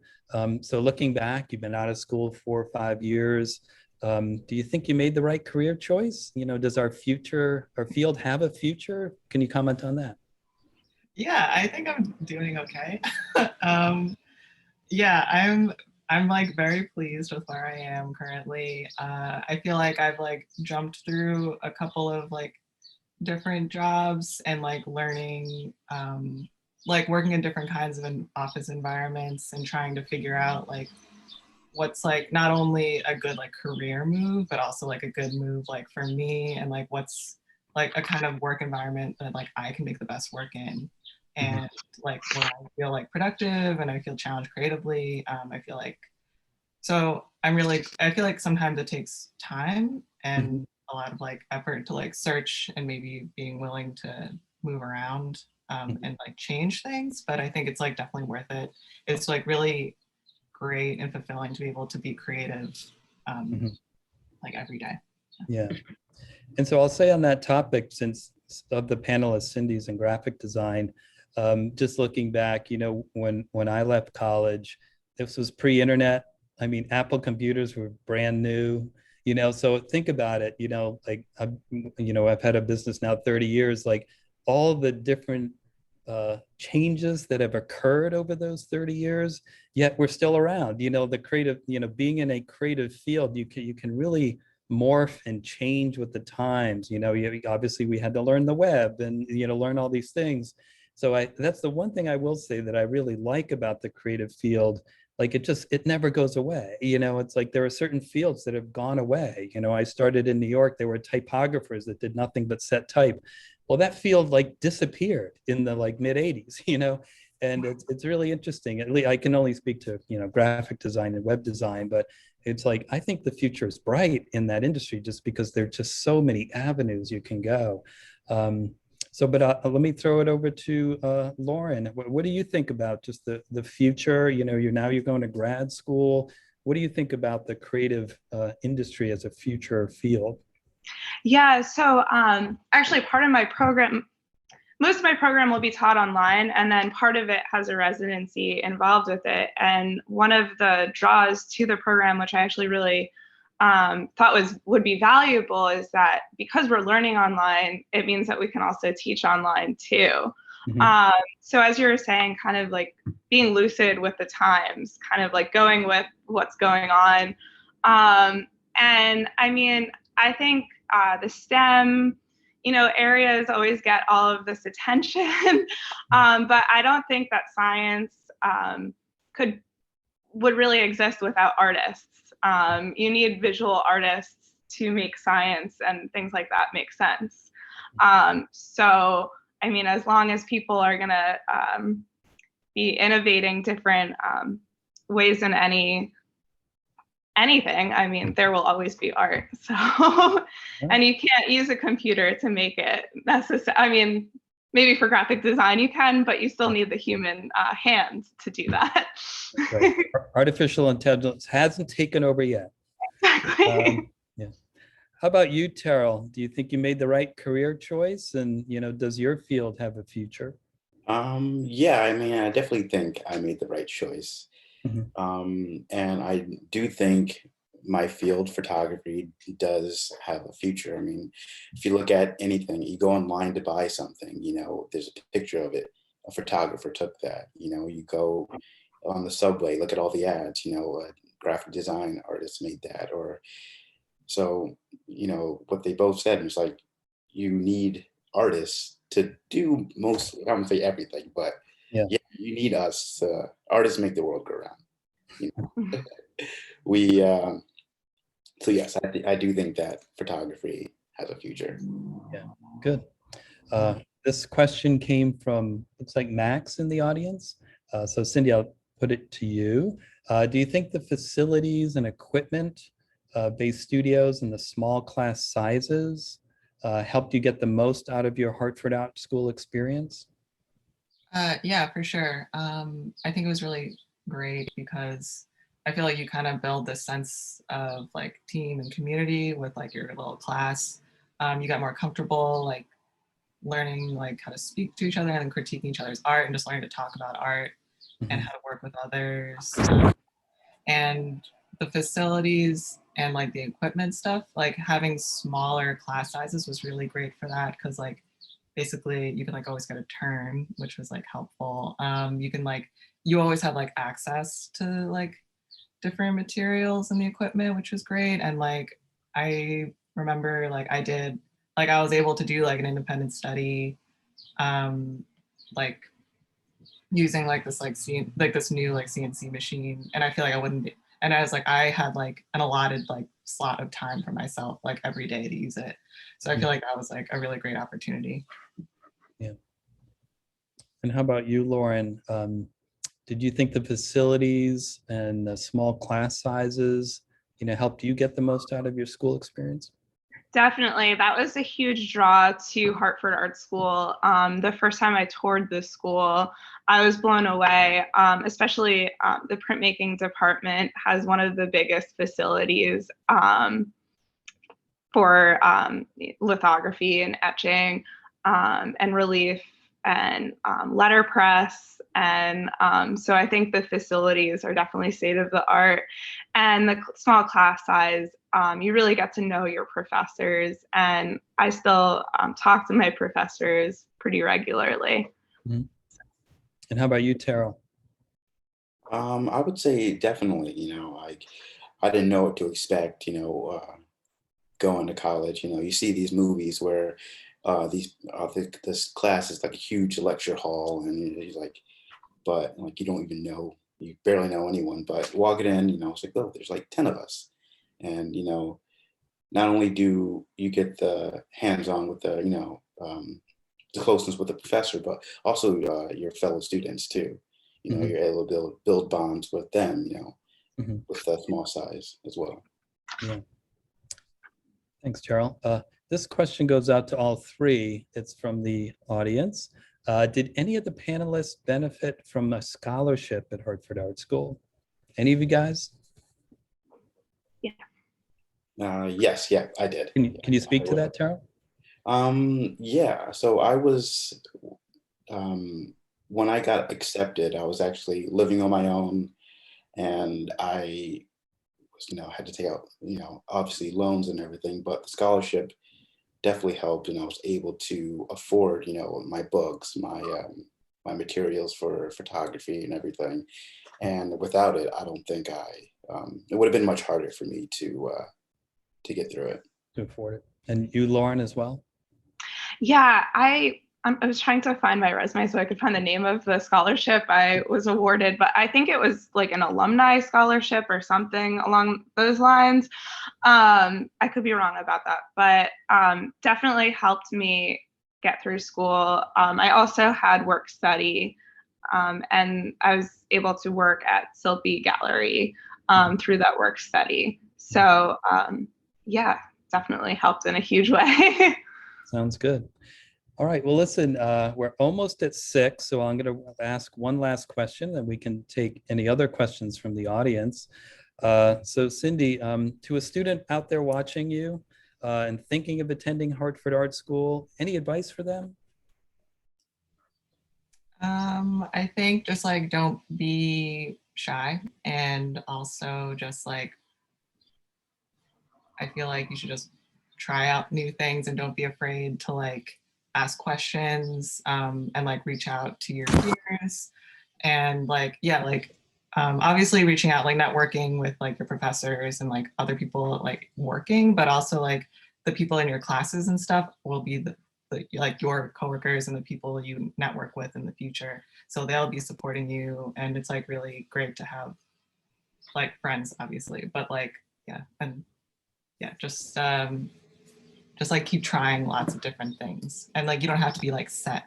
So looking back, you've been out of school 4 or 5 years. Do you think you made the right career choice? Does our field have a future? Can you comment on that? Yeah, I think I'm doing okay. Yeah, I'm like very pleased with where I am currently. I feel like I've like jumped through a couple of like different jobs and like learning, like working in different kinds of office environments and trying to figure out like what's like not only a good like career move, but also like a good move like for me, and like what's like a kind of work environment that like I can make the best work in, and like where I feel like productive and I feel challenged creatively. I feel like I feel like sometimes it takes time and a lot of like effort to like search and maybe being willing to move around and like change things, but I think it's like definitely worth it. It's like really great and fulfilling to be able to be creative like every day. Yeah. And so I'll say on that topic, since of the panelists, Cindy's in graphic design, just looking back, when I left college, this was pre-internet. I mean, Apple computers were brand new, so think about it, like, I've had a business now 30 years, like all the different changes that have occurred over those 30 years, yet we're still around. The creative, being in a creative field, you can really morph and change with the times. Obviously we had to learn the web and learn all these things. So that's the one thing I will say that I really like about the creative field. Like it never goes away. It's like there are certain fields that have gone away. I started in New York, there were typographers that did nothing but set type. Well, that field like disappeared in the like mid 80s, and it's really interesting. At least I can only speak to, graphic design and web design, but it's like, I think the future is bright in that industry just because there are just so many avenues you can go. But let me throw it over to Lauren. What do you think about just the future? You're going to grad school. What do you think about the creative industry as a future field? Yeah, so actually part of my program, most of my program will be taught online, and then part of it has a residency involved with it. And one of the draws to the program, which I actually really thought would be valuable, is that because we're learning online, it means that we can also teach online too. So as you were saying, kind of like being lucid with the times, kind of like going with what's going on. And I mean, I think the STEM, areas always get all of this attention, but I don't think that science would really exist without artists. You need visual artists to make science and things like that make sense. So, I mean, as long as people are gonna be innovating different ways in anything, I mean, there will always be art. So, and you can't use a computer to make it necessary. I mean, maybe for graphic design you can, but you still need the human hand to do that. Right. Artificial intelligence hasn't taken over yet. Exactly. Yeah. How about you, Terrell? Do you think you made the right career choice? And, does your field have a future? Yeah, I mean, I definitely think I made the right choice. Mhm. And I do think my field, photography, does have a future. I mean, if you look at anything, you go online to buy something, there's a picture of it. A photographer took that. You go on the subway, look at all the ads, a graphic design artist made that. Or so, what they both said was like, you need artists to do most, I wouldn't say everything, but Yeah. yeah, you need us. Artists make the world go round. Mhm. We so yes, I do think that photography has a future. Good. This question came from, looks like Max in the audience. So Cindy, I'll put it to you. Do you think the facilities and equipment based studios and the small class sizes helped you get the most out of your Hartford Art School experience? Yeah, for sure. I think it was really great because I feel like you kind of build this sense of like team and community with like your little class. You got more comfortable like learning like how to speak to each other and critiquing each other's art and just learning to talk about art and how to work with others. And the facilities and like the equipment stuff, like having smaller class sizes was really great for that because like basically you can like always get a turn, which was like helpful. You can like, you always have like access to like different materials and the equipment, which was great. And like, I remember like I was able to do like an independent study, like using like this this new like CNC machine. And I feel like I wouldn't be, and I was like, I had like an allotted like slot of time for myself like every day to use it. So I feel like that was like a really great opportunity. Yeah. And how about you, Lauren? Did you think the facilities and the small class sizes, helped you get the most out of your school experience? Definitely. That was a huge draw to Hartford Art School. The first time I toured the school, I was blown away, especially the printmaking department has one of the biggest facilities for lithography and etching and relief and letterpress. And so I think the facilities are definitely state of the art. And the small class size, you really get to know your professors. And I still talk to my professors pretty regularly. Mm-hmm. And how about you, Terrell? I would say definitely, I didn't know what to expect, going to college. You see these movies where this class is like a huge lecture hall, and you're like, but like you don't even know, you barely know anyone. But walking in, it's like, oh, there's like 10 of us, and not only do you get the hands-on with the closeness with the professor, but also your fellow students too. You're able to build bonds with them, with the small size as well. Yeah. Thanks, Terrell. This question goes out to all three. It's from the audience. Did any of the panelists benefit from a scholarship at Hartford Art School? Any of you guys? Yeah. Yes, yeah, I did. Can you speak to that, Terrell? Yeah, so I was, when I got accepted, I was actually living on my own, and I was, had to take out, obviously loans and everything, but the scholarship definitely helped, and I was able to afford, my books, my materials for photography and everything. And without it, I don't think it would have been much harder for me to get through it. To afford it. And you, Lauren, as well? Yeah, I was trying to find my resume so I could find the name of the scholarship I was awarded, but I think it was like an alumni scholarship or something along those lines. I could be wrong about that, but definitely helped me get through school. I also had work study, and I was able to work at Silpy Gallery through that work study. So yeah, definitely helped in a huge way. Sounds good. All right, well, listen, we're almost at 6, so I'm going to ask one last question, and we can take any other questions from the audience. So Cindy, to a student out there watching you and thinking of attending Hartford Art School, any advice for them? I think just like don't be shy, and also just like I feel like you should just try out new things and don't be afraid to like ask questions, and like reach out to your peers, and like yeah, like obviously reaching out, like networking with like your professors and like other people like working, but also like the people in your classes and stuff will be the like your coworkers and the people you network with in the future. So they'll be supporting you, and it's like really great to have like friends, obviously, but like yeah, and yeah, just like keep trying lots of different things, and like you don't have to be like set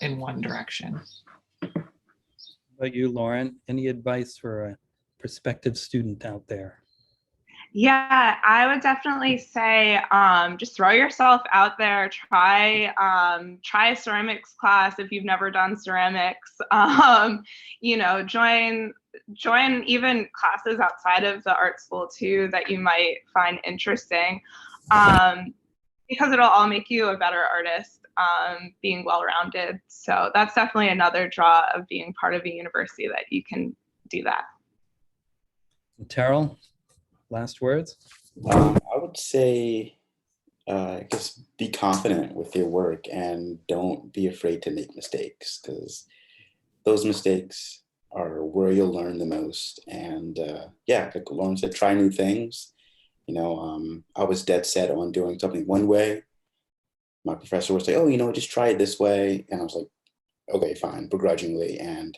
in one direction. How about you, Lauren? Any advice for a prospective student out there? Yeah, I would definitely say just throw yourself out there. Try a ceramics class if you've never done ceramics. You know, join even classes outside of the art school too that you might find interesting, because it'll all make you a better artist, being well-rounded. So that's definitely another draw of being part of a university, that you can do that. Terrell, last words? I would say just be confident with your work and don't be afraid to make mistakes, because those mistakes are where you'll learn the most. And yeah, like Lauren said, try new things. You know, I was dead set on doing something one way. My professor would say, oh, you know, just try it this way. And I was like, okay, fine, begrudgingly. And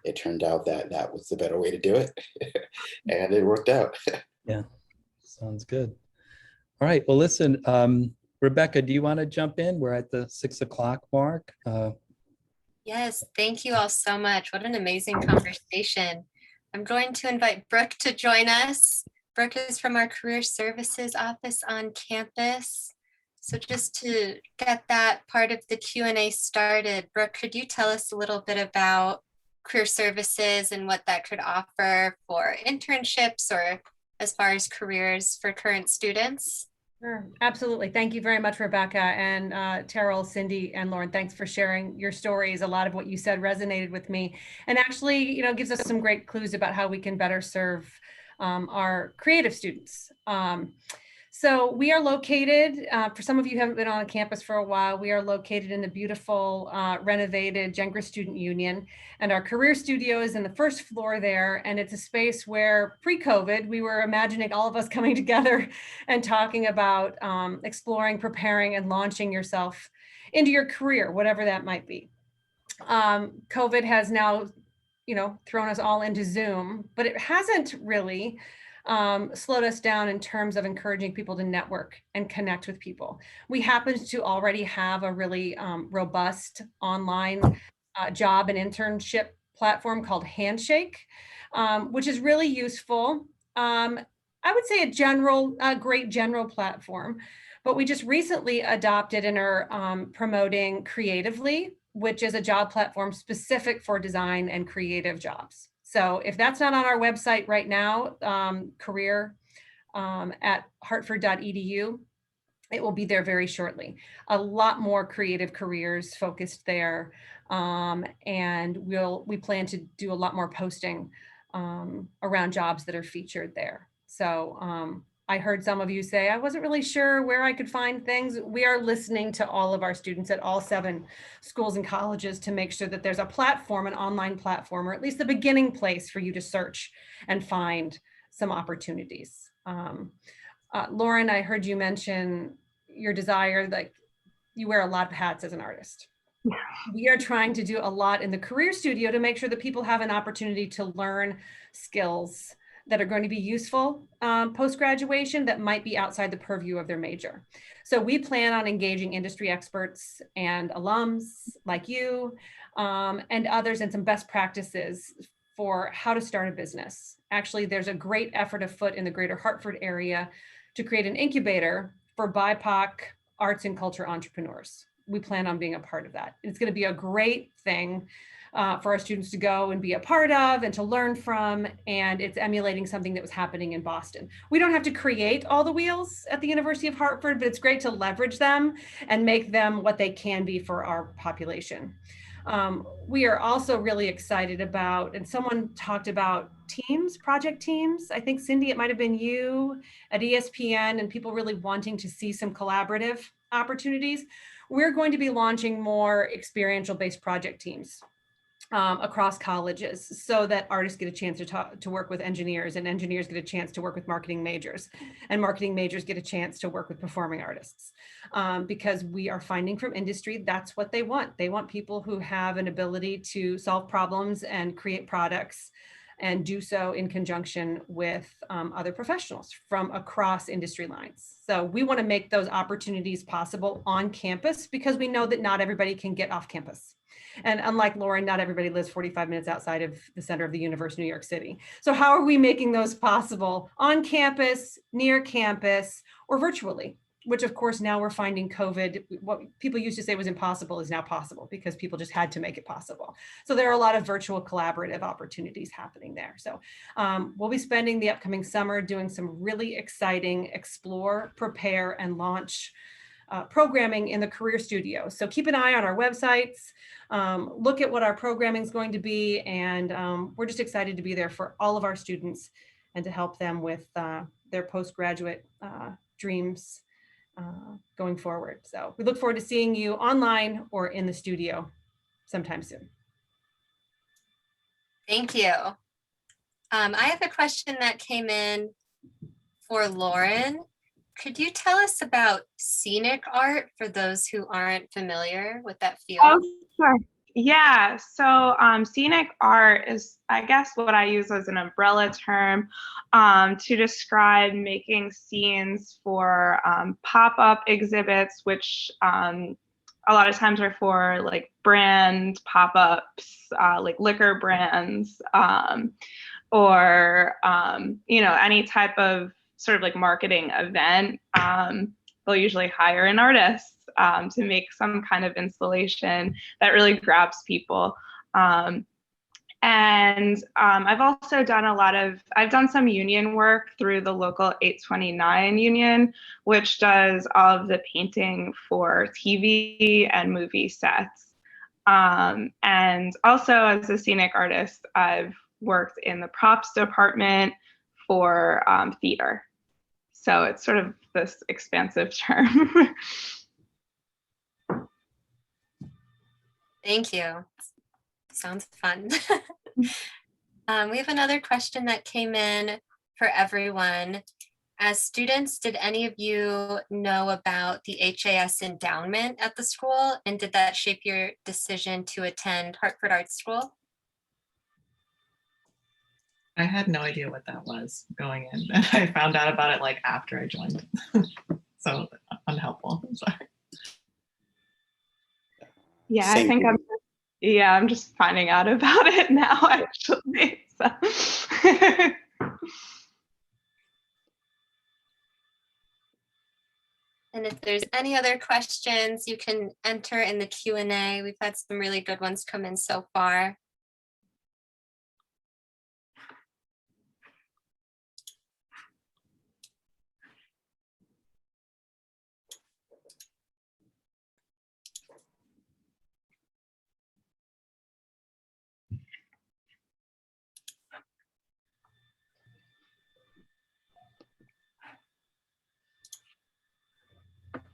it turned out that that was the better way to do it. And it worked out. Yeah, sounds good. All right, well, listen, Rebecca, do you want to jump in? We're at the 6 o'clock mark. Yes, thank you all so much. What an amazing conversation. I'm going to invite Brooke to join us. Brooke is from our Career Services office on campus. So just to get that part of the Q&A started, Brooke, could you tell us a little bit about Career Services and what that could offer for internships or as far as careers for current students? Sure, absolutely. Thank you very much, Rebecca, and Terrell, Cindy, and Lauren. Thanks for sharing your stories. A lot of what you said resonated with me, and actually, you know, gives us some great clues about how we can better serve our creative students. So we are located, for some of you who haven't been on campus for a while, we are located in the beautiful renovated Gengras Student Union, and our career studio is in the first floor there. And it's a space where pre-COVID, we were imagining all of us coming together and talking about exploring, preparing, and launching yourself into your career, whatever that might be. COVID has now, you know, thrown us all into Zoom, but it hasn't really slowed us down in terms of encouraging people to network and connect with people. We happen to already have a really robust online job and internship platform called Handshake, which is really useful. I would say a great general platform, but we just recently adopted and are promoting Creatively, which is a job platform specific for design and creative jobs. So if that's not on our website right now, career at hartford.edu, it will be there very shortly. A lot more creative careers focused there. And we plan to do a lot more posting around jobs that are featured there. So I heard some of you say, I wasn't really sure where I could find things. We are listening to all of our students at all 7 schools and colleges to make sure that there's a platform, an online platform, or at least the beginning place for you to search and find some opportunities. Lauren, I heard you mention your desire, like you wear a lot of hats as an artist. We are trying to do a lot in the career studio to make sure that people have an opportunity to learn skills that are going to be useful post-graduation that might be outside the purview of their major. So we plan on engaging industry experts and alums like you and others and some best practices for how to start a business. Actually, there's a great effort afoot in the greater Hartford area to create an incubator for BIPOC arts and culture entrepreneurs. We plan on being a part of that. It's going to be a great thing for our students to go and be a part of and to learn from. And it's emulating something that was happening in Boston. We don't have to create all the wheels at the University of Hartford, but it's great to leverage them and make them what they can be for our population. We are also really excited about, and someone talked about teams, project teams. I think, Cindy, it might've been you at ESPN, and people really wanting to see some collaborative opportunities. We're going to be launching more experiential-based project teams across colleges, so that artists get a chance to work with engineers, and engineers get a chance to work with marketing majors, and marketing majors get a chance to work with performing artists. Because we are finding from industry, that's what they want. They want people who have an ability to solve problems and create products, and do so in conjunction with other professionals from across industry lines. So we want to make those opportunities possible on campus, because we know that not everybody can get off campus. And unlike Lauren, not everybody lives 45 minutes outside of the center of the universe, New York City. So how are we making those possible on campus, near campus, or virtually? Which, of course, now we're finding COVID, what people used to say was impossible is now possible, because people just had to make it possible. So there are a lot of virtual collaborative opportunities happening there. So we'll be spending the upcoming summer doing some really exciting explore, prepare, and launch programming in the Career Studio. So keep an eye on our websites, look at what our programming is going to be, and we're just excited to be there for all of our students and to help them with their postgraduate dreams going forward. So we look forward to seeing you online or in the studio sometime soon. Thank you. I have a question that came in for Lauren. Could you tell us about scenic art for those who aren't familiar with that field? Oh, sure. Yeah, so scenic art is, I guess, what I use as an umbrella term to describe making scenes for pop-up exhibits, which a lot of times are for like brand pop-ups, like liquor brands, or any type of sort of like marketing event. They'll usually hire an artist to make some kind of installation that really grabs people. And I've also done I've done some union work through the local 829 union, which does all of the painting for TV and movie sets. And also as a scenic artist, I've worked in the props department for theater. So it's sort of this expansive term. Thank you. Sounds fun. We have another question that came in for everyone. As students, did any of you know about the HAS endowment at the school? And did that shape your decision to attend Hartford Art School? I had no idea what that was going in, and I found out about it like after I joined. So unhelpful. I'm sorry. Yeah, Same I think here. I'm just finding out about it now, actually. So. And if there's any other questions, you can enter in the Q&A. We've had some really good ones come in so far.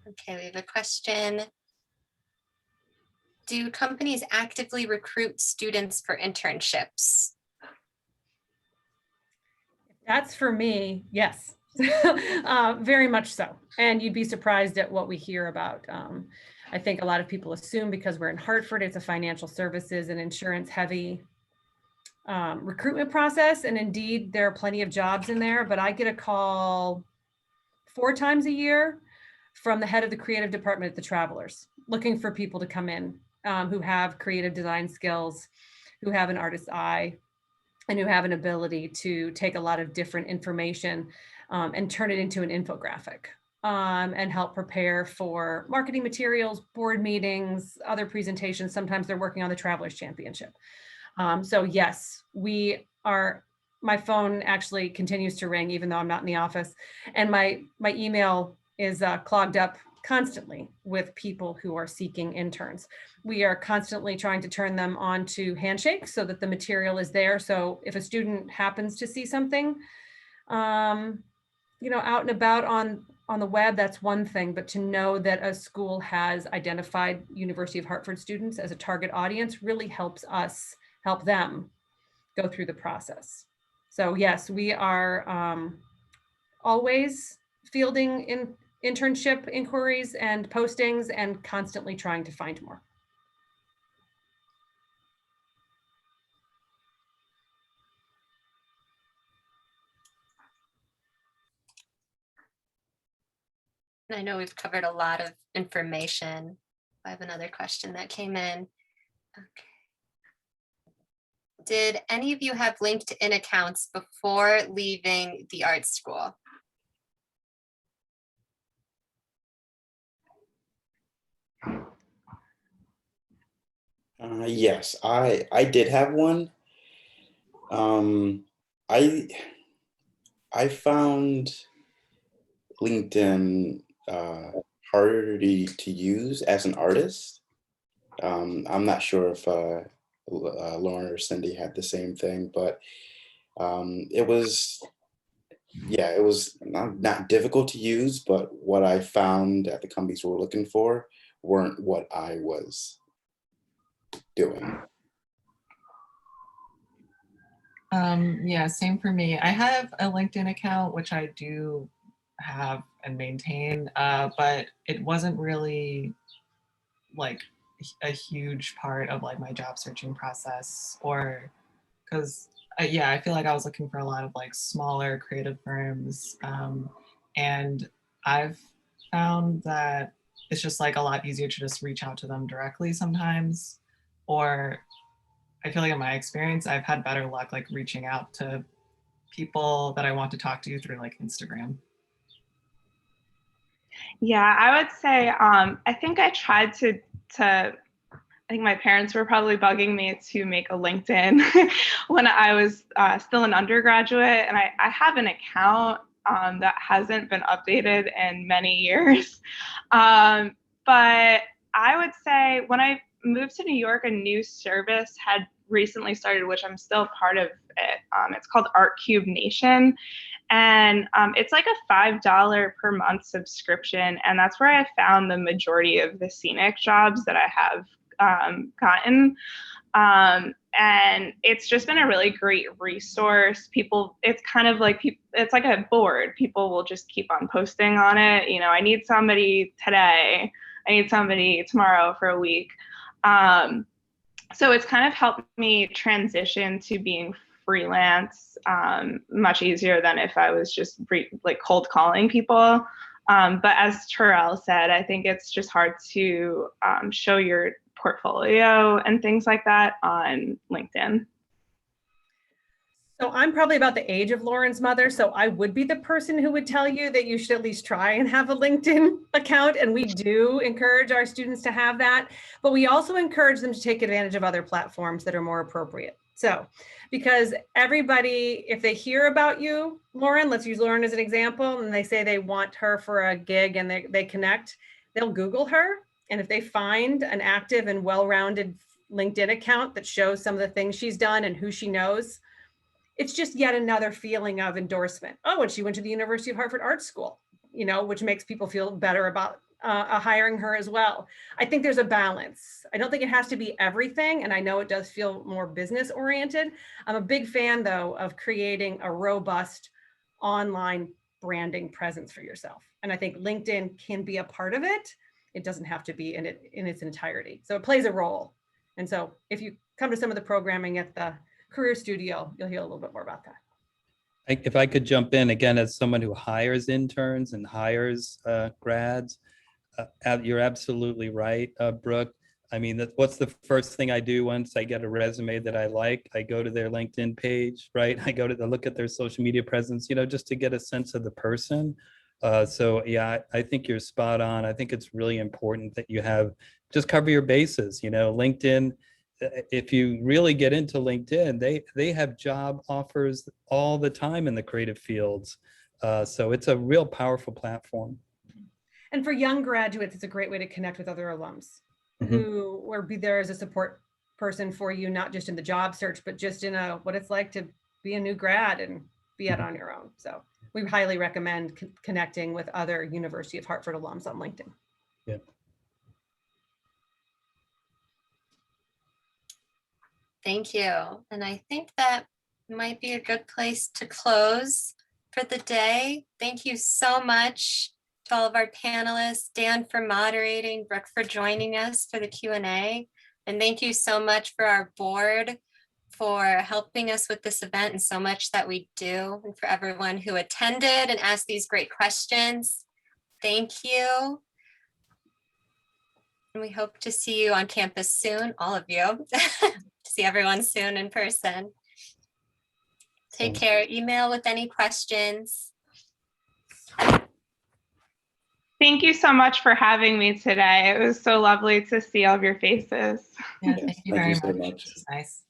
Okay, we have a question. Do companies actively recruit students for internships? That's for me, yes. Very much so. And you'd be surprised at what we hear about. I think a lot of people assume because we're in Hartford, it's a financial services and insurance heavy recruitment process. And indeed, there are plenty of jobs in there, but I get a call 4 times a year from the head of the creative department at the Travelers, looking for people to come in who have creative design skills, who have an artist's eye, and who have an ability to take a lot of different information and turn it into an infographic. and help prepare for marketing materials, board meetings, other presentations. Sometimes they're working on the Travelers Championship. So yes, my phone actually continues to ring even though I'm not in the office. And my email is clogged up constantly with people who are seeking interns. We are constantly trying to turn them on to Handshake so that the material is there. So if a student happens to see something, out and about on the web, that's one thing, but to know that a school has identified University of Hartford students as a target audience really helps us help them go through the process. So yes, we are always fielding internship inquiries and postings and constantly trying to find more. I know we've covered a lot of information. I have another question that came in. Okay. Did any of you have LinkedIn accounts before leaving the art school? Yes, I did have one. I found LinkedIn harder to use as an artist. I'm not sure if Lauren or Cindy had the same thing, but it was not difficult to use, but what I found that the companies were looking for weren't what I was doing. Yeah, same for me. I have a LinkedIn account, which I do have and maintain, but it wasn't really like a huge part of like my job searching process, or because yeah, I feel like I was looking for a lot of like smaller creative firms, and I've found that it's just like a lot easier to just reach out to them directly sometimes, or I feel like in my experience, I've had better luck like reaching out to people that I want to talk to through like Instagram. Yeah, I would say I think I tried to I think my parents were probably bugging me to make a LinkedIn when I was still an undergraduate, and I have an account that hasn't been updated in many years. But I would say when I moved to New York, a new service had recently started, which I'm still part of it. It's called Art Cube Nation. And it's like a $5 per month subscription. And that's where I found the majority of the scenic jobs that I have gotten. And it's just been a really great resource. It's kind of like, it's like a board. People will just keep on posting on it. You know, I need somebody today. I need somebody tomorrow for a week. So it's kind of helped me transition to being freelance much easier than if I was just like cold calling people. But as Terrel said, I think it's just hard to show your portfolio and things like that on LinkedIn. So I'm probably about the age of Lauren's mother, so I would be the person who would tell you that you should at least try and have a LinkedIn account, and we do encourage our students to have that, but we also encourage them to take advantage of other platforms that are more appropriate. So, because everybody, if they hear about you, Lauren, let's use Lauren as an example, and they say they want her for a gig and they connect, they'll Google her, and if they find an active and well-rounded LinkedIn account that shows some of the things she's done and who she knows, it's just yet another feeling of endorsement. Oh, and she went to the University of Hartford Art School, you know, which makes people feel better about hiring her as well. I think there's a balance. I don't think it has to be everything. And I know it does feel more business oriented. I'm a big fan though of creating a robust online branding presence for yourself. And I think LinkedIn can be a part of it. It doesn't have to be in its entirety. So it plays a role. And so if you come to some of the programming at the Career Studio, you'll hear a little bit more about that. If I could jump in again, as someone who hires interns and hires grads, you're absolutely right, Brooke. I mean, what's the first thing I do once I get a resume that I like? I go to their LinkedIn page, right? I look at their social media presence, you know, just to get a sense of the person. So yeah, I think you're spot on. I think it's really important that you have, just cover your bases, LinkedIn. If you really get into LinkedIn, they have job offers all the time in the creative fields. So it's a real powerful platform. And for young graduates, it's a great way to connect with other alums who or be there as a support person for you, not just in the job search, but just in what it's like to be a new grad and be out on your own. So we highly recommend connecting with other University of Hartford alums on LinkedIn. Yeah. Thank you. And I think that might be a good place to close for the day. Thank you so much to all of our panelists, Dan for moderating, Brooke for joining us for the Q&A. And thank you so much for our board for helping us with this event and so much that we do, and for everyone who attended and asked these great questions. Thank you. And we hope to see you on campus soon, all of you. See everyone soon in person. Take care. Email with any questions. Thank you so much for having me today. It was so lovely to see all of your faces. Yeah, thank you very so much. much. This is nice.